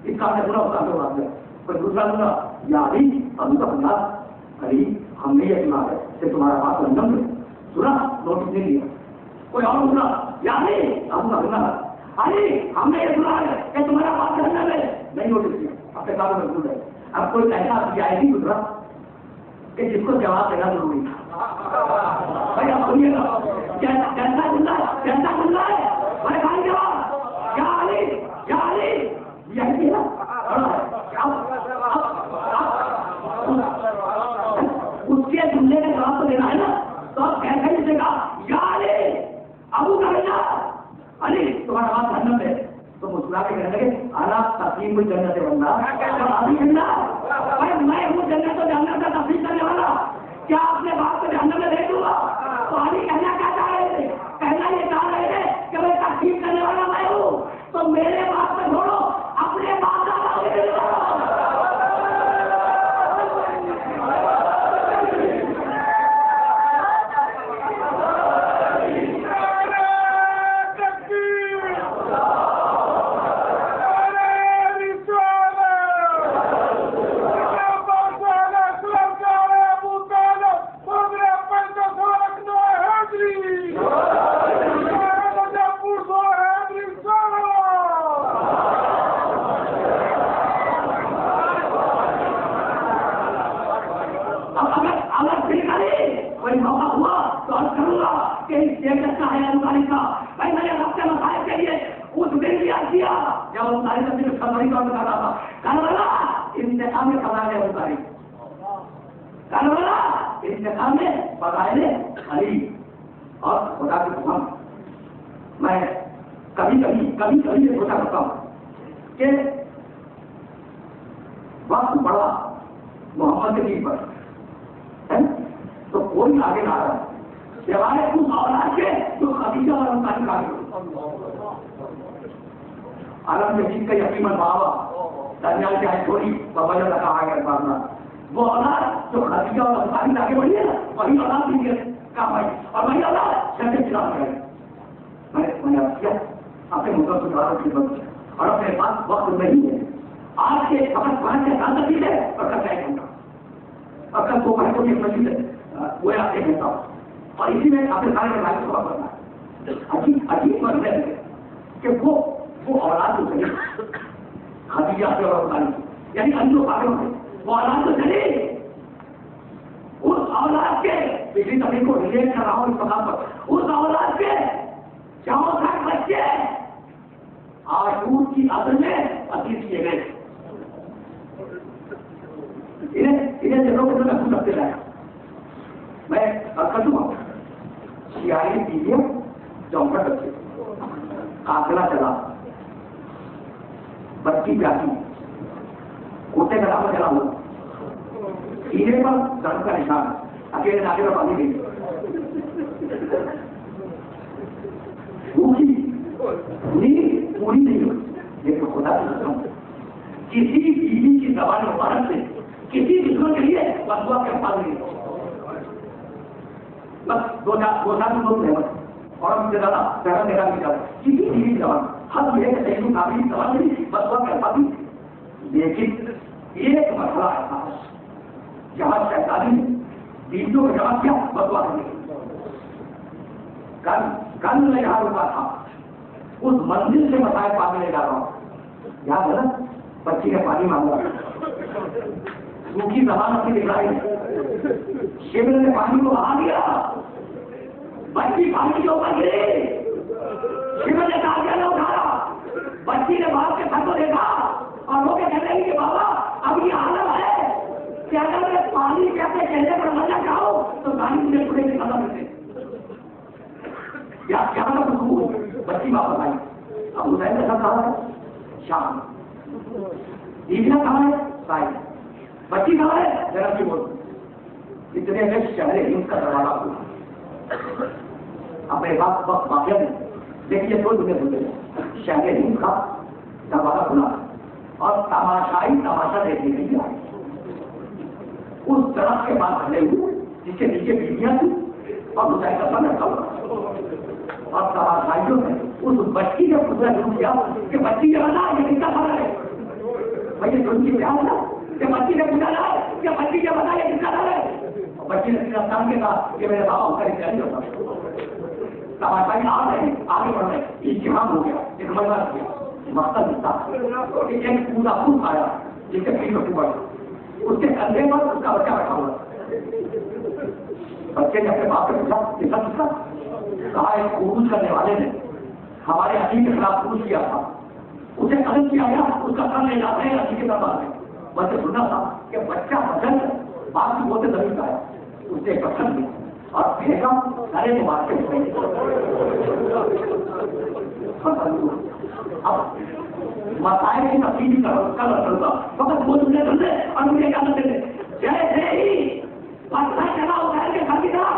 اس کا پورا ہوتا ہے بات ہے پر دوسرا سنا یعنی ابو ابنا ابھی ہم نے یہ سنا ہے کہ تمہارا بات بننا ہے سنا نوٹس نہیں لیا کوئی اور سنا یعنی ابو ابنا ارے ہم نے یہ سنا ہے کہ تمہارا بات کرنا ہے نہیں نوٹس کیا اپنے کام میں ہے. اب کوئی ایسا آئی نہیں گزرا کہ جس کو جواب دینا ضروری تھا بھائی آپ سنیے گا کیسا گزرا ہے بھائی بھائی جواب کیا علی یہی ہے اس کے جملے کا جواب تو دینا ہے نا تو آپ کیسے لکھے گا یا علی ابو کا ارے تمہارا بات جنت ہے تو مسکرا کے کہنے لگے اعلیٰ تقسیم کوئی جنت ہے بندہ میں ہوں جنت کو جاننا کا تفصیل کرنے والا کیا اپنے بات کو جاننے میں دیکھ لوں گا تو علی کہنا کیا چاہ رہے تھے کہنا یہ چاہ رہے تھے کہ میں تقسیم کرنے والا میں ہوں تو میرے بات پہ چھوڑو اپنے بات کبھی یہ سوچا کرتا ہوں کہ وقت بڑا محمد کے دین پر تو کوئی آگے نہ آ رہا سوائے اس اولاد کے جو خدیجہ اور انسانی کاری عالم کے جیت کا یقین بابا درمیان کے آئے تھوڑی بابا جب کہا گیا پارنا وہ اولاد جو خدیجہ اور انسانی آگے بڑھی ہے نا وہی اولاد بھی کام آئی اور وہی اولاد شہر کے خلاف گئے میں نے کیا اپنے مطلب کی خدمت اور اپنے پاس وقت نہیں ہے آج کے فقط 5 سے 7 مسجد ہے اور کل 1 گھنٹہ اور کل 2 گھنٹوں کی مسجد ہے وہ آپ 1 گھنٹہ اور اسی میں آپ نے سارے بھائی کو کرنا ہے عجیب بات ہے کہ وہ اولاد تو چلی خدیجہ سے اور طالب یعنی علی و فاطمہ وہ اولاد تو چلی اس اولاد کے پچھلی تبھی کو ریلیٹ کر رہا ہوں اس مقام پر اس اولاد کے 64 بچے آشور کی عدل میں عزیز کیے گئے انہیں جگہوں کو میں محسوس رکھتے رہا میں کر دوں گا سیاہی بیویاں 64 بچے قافلہ چلا بچی پیاسی کوٹے کا دامن چلا ہوا سینے پر درد کا نشان اکیلے ناکے پر باندھی گئی نیند پوری نہیں ہوئی لیکن خدا کی قسم کسی بیوی کی زبان مبارک سے کسی دشمن کے لیے بدوا کے پاس نہیں دو سال میں لوگ رہے اور ہم سے زیادہ پہلا میرا بھی کر کسی بھی جوان ہر یہ کہ صحیح قابل جوان نہیں بسوا کرتا بھی لیکن ایک مسئلہ ایسا جہاں شیطانی بیجوں کو جمع کیا بسوا کرنے کل میں یہاں رکا تھا اس منزل سے مسائل پانی لے جا رہا ہوں یاد ہے نا بچی نے پانی مانگا سوکھی زبان اپنی دکھائی شیبر نے پانی کو بہا دیا بچی پانی کے اوپر گری شیبر نے کہا کیا نہ اٹھایا بچی نے باپ کے سر کو دیکھا اور وہ کہہ رہے کہ بابا اب یہ حالت ہے کہ اگر میں پانی کے اپنے چہرے پر مزہ چاہوں تو پانی مجھے پورے کی مزہ ملتے یا کیا بچی واپس آئی اب حسین کا سب کہاں ہے شام دیکھنا کہاں ہے سائی بچی کہاں ہے ذرا سی بول اتنے میں شہر ہند کا دروازہ کھلا اپنے بات وقت واقعہ دیکھیے تو تمہیں بولتے شہر ہند کا دروازہ کھلا اور تماشائی تماشا دیکھنے کے لیے آئی اس طرح کے بعد کھڑے ہوئے جس کے نیچے بیویاں تھی اور حسین کا سب رکھا ہوا اور تماشائیوں نے اس بچی کا پتلا ضرور کیا کہ بچی کے بنا یہ کتنا کھڑا ہے بھائی سن کی پیار تھا کہ بچی نے پوچھا تھا کہ بچی کے بنا یہ کتنا کھڑا ہے بچی نے سیدھا سامنے کہا کہ میرے بابا کا اتنا نہیں ہوتا تماشائی آ رہے آگے بڑھ رہے اجتماع ہو گیا ایک مزہ کیا مقصد تھا کہ ایک پورا خود آیا جس کے پیٹ میں بڑھا اس کے کندھے پر اس کا بچہ بیٹھا ہوا بچے نے اپنے باپ سے پوچھا یہ سب کس کا کہا ایک عروج کرنے والے نے ہمارے عقید کے خلاف عروج کیا تھا اسے قتل کیا گیا اس کا سر لے جاتے ہیں عقید کے دربار میں بچے سننا تھا کہ بچہ بدل بات کی بولتے زمین کا ہے اس نے پسند کیا اور پھینکا سارے کو بات کے اب مسائل کی تفصیل کر رہا فقط وہ تم نے سمجھے اور مجھے کیا کرتے جیسے ہی پتھر چلا اتار کے کھاتی تھا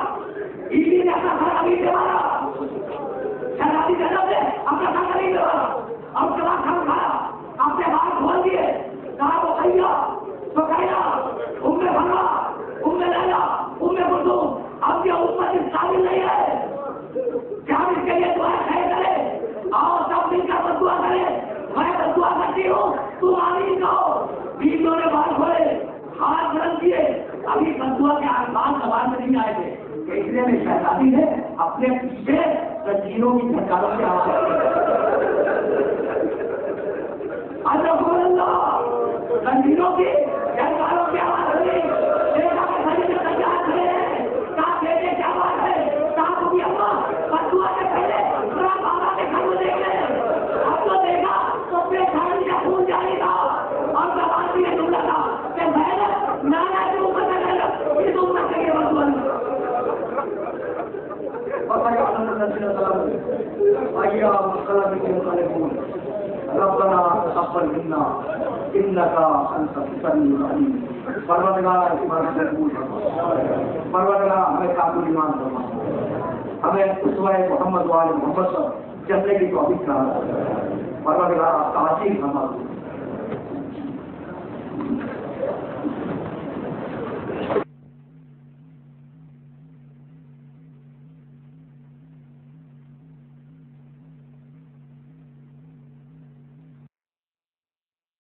عیدی نے اپنا گھر ابھی سے مارا شرابی جناب نے اپنا گھر ابھی سے مارا اور چلا کھا کھایا اپنے بال کھول دیے کہا وہ کھیا تو کھایا ام میں بھرا ام میں لیلا ام میں بردو اب یہ اوپر اس قابل نہیں ہے کہ ہم اس کے لیے دعا خیر کرے اور سب مل کر بدعا کرے میں بدعا کرتی ہوں تم آمین کہو بیویوں نے بال کھولے ہاتھ بلند کیے ابھی بدعا کے الفاظ زبان میں نہیں آئے تھے اس لیے میں شہزادی ہے اپنے پیچھے زنجیروں کی جھٹکاروں سے زنجیروں کی جھٹکاروں کی آواز ہوئی دیکھا کہ سبھی سے تیار کھڑے ہیں کہا بیٹے کیا بات ہے کہا بھی اما بدعا سے پہلے ذرا بابا کے گھر کو دیکھ لیں اب تو دیکھا تو اپنے کھانے کا خون جاری تھا اور زبان بھی نہیں ڈھونڈا تھا کہ میں نانا کے اوپر سے اس عمر کے لیے بدعا نہیں ربنا تقبل منا انك انت السميع العليم پروردگار ہمیں قابل ایمان فرما ہمیں اسوہ محمد وآل محمد پر چلنے کی توفیق عطا فرما پروردگار تعظیم فرما